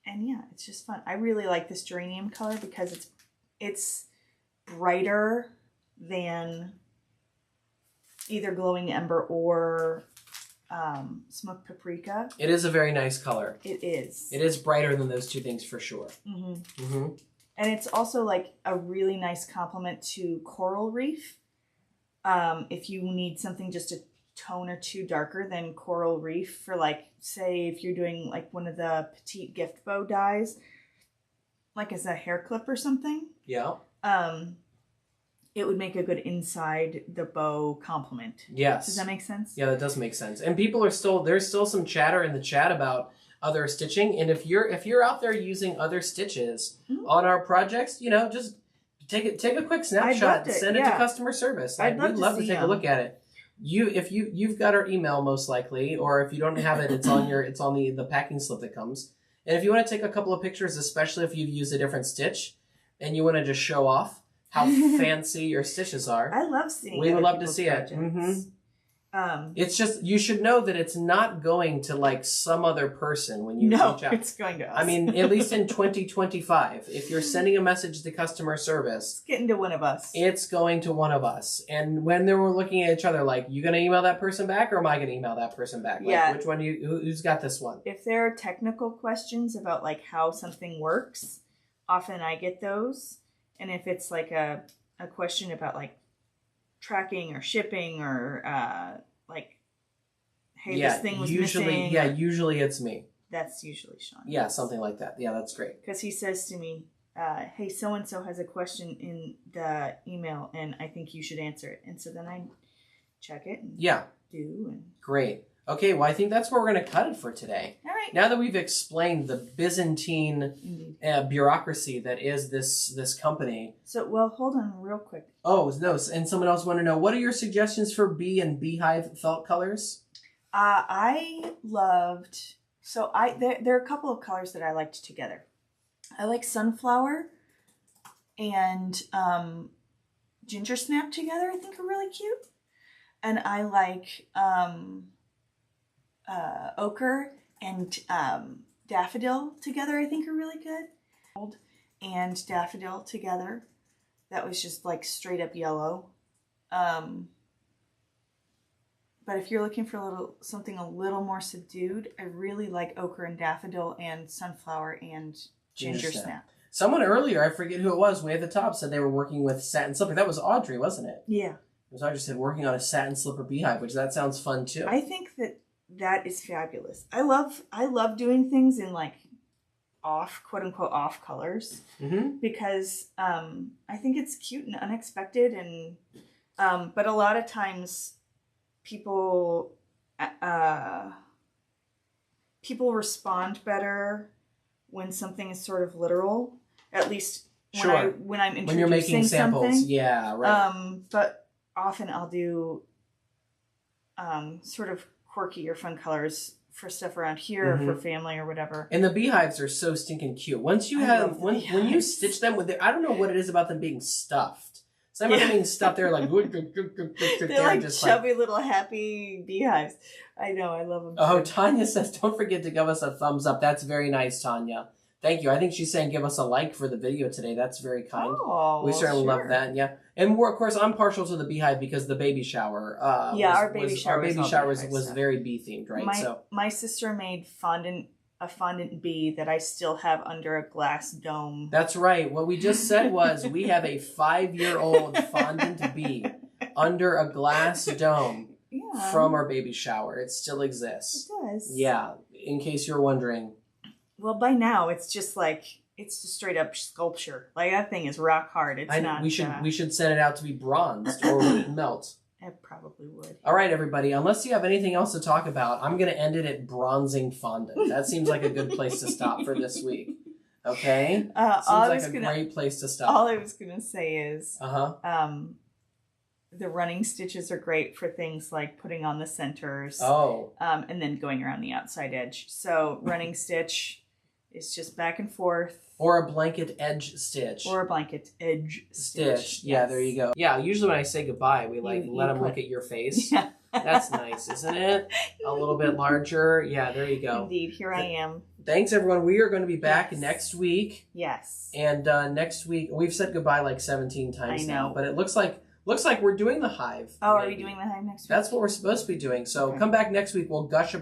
And yeah, it's just fun. I really like this geranium color because it's brighter than either glowing ember or smoked paprika. It is a very nice color. It is. It is brighter than those two things for sure. And it's also like a really nice complement to coral reef. If you need something just a tone or two darker than coral reef for, like, say if you're doing like one of the petite gift bow dies, like as a hair clip or something. Yeah. It would make a good inside the bow complement. Yes. Does that make sense? Yeah, that does make sense. And people are there's still some chatter in the chat about other stitching. And if you're out there using other stitches on our projects, just take a quick snapshot and send it to customer service. We'd love to take a look at it. You've got our email most likely, or if you don't have it, it's on the packing slip that comes. And if you want to take a couple of pictures, especially if you've used a different stitch and you want to just show off how fancy your stitches are, I love seeing. We would love to see it. It's just, you should know that it's not going to like some other person when you reach out. It's going to us. I mean, at least in 2025, if you're sending a message to customer service, it's getting to one of us. It's going to one of us. And when they were looking at each other, like, you going to email that person back, or am I going to email that person back? Like, which one who's got this one? If there are technical questions about like how something works, often I get those. And if it's like a question about like tracking or shipping or like, hey, this thing was missing. Yeah, usually it's me. That's usually Sean. Yeah, something like that. Yeah, that's great. Because he says to me, hey, so-and-so has a question in the email, and I think you should answer it. And so then I check it and do. And great. Okay, well, I think that's where we're going to cut it for today. All right. Now that we've explained the Byzantine bureaucracy that is this company. So, well, hold on real quick. Oh, no, and someone else wanted to know, what are your suggestions for bee and beehive felt colors? I loved... So, there are a couple of colors that I liked together. I like sunflower and ginger snap together, I think are really cute. And I like... ochre and daffodil together, I think are really good. And daffodil together, that was just like straight up yellow. But if you're looking for something a little more subdued, I really like ochre and daffodil and sunflower and ginger snap. Someone earlier, I forget who it was, way at the top, said they were working with satin slipper. That was Audrey, wasn't it? Yeah. It was Audrey said working on a satin slipper beehive, which that sounds fun too. I think that is fabulous. I love doing things in like quote unquote off colors because I think it's cute and unexpected, and but a lot of times people respond better when something is sort of literal. At least when I'm introducing when you're making samples, something. Yeah, right. But often I'll do sort of quirky or fun colors for stuff around here, or for family or whatever. And the beehives are so stinking cute. Once you when you stitch them with I don't know what it is about them being stuffed. Some of them being stuffed, they're like they're like just chubby little happy beehives. I know, I love them. Oh, Tanya says, don't forget to give us a thumbs up. That's very nice, Tanya. Thank you. I think she's saying give us a like for the video today. That's very kind. Oh, we certainly love that. Yeah, and of course, I'm partial to the beehive because the baby shower. Our baby shower was very bee themed, right? My sister made fondant a fondant bee that I still have under a glass dome. That's right. What we just said was we have a 5-year-old fondant bee under a glass dome from our baby shower. It still exists. It does. Yeah, in case you're wondering. Well, by now it's just straight up sculpture. Like that thing is rock hard. It's not. We should send it out to be bronzed, or would it melt? It probably would. All right, everybody. Unless you have anything else to talk about, I'm going to end it at bronzing fondant. That seems like a good place to stop for this week. Okay? Seems like a great place to stop. All I was going to say is, the running stitches are great for things like putting on the centers. Oh. And then going around the outside edge. So running stitch is just back and forth. Or a blanket edge stitch. Or a blanket edge stitch. Yeah, there you go. Yeah, usually when I say goodbye, we let them look at your face. Yeah. That's nice, isn't it? A little bit larger. Yeah, there you go. Indeed, here I am. Thanks, everyone. We are going to be back next week. Yes. And next week, we've said goodbye like 17 times now. But it looks like we're doing the hive. Oh, maybe. Are we doing the hive next week? That's what we're supposed to be doing. So come back next week. We'll gush about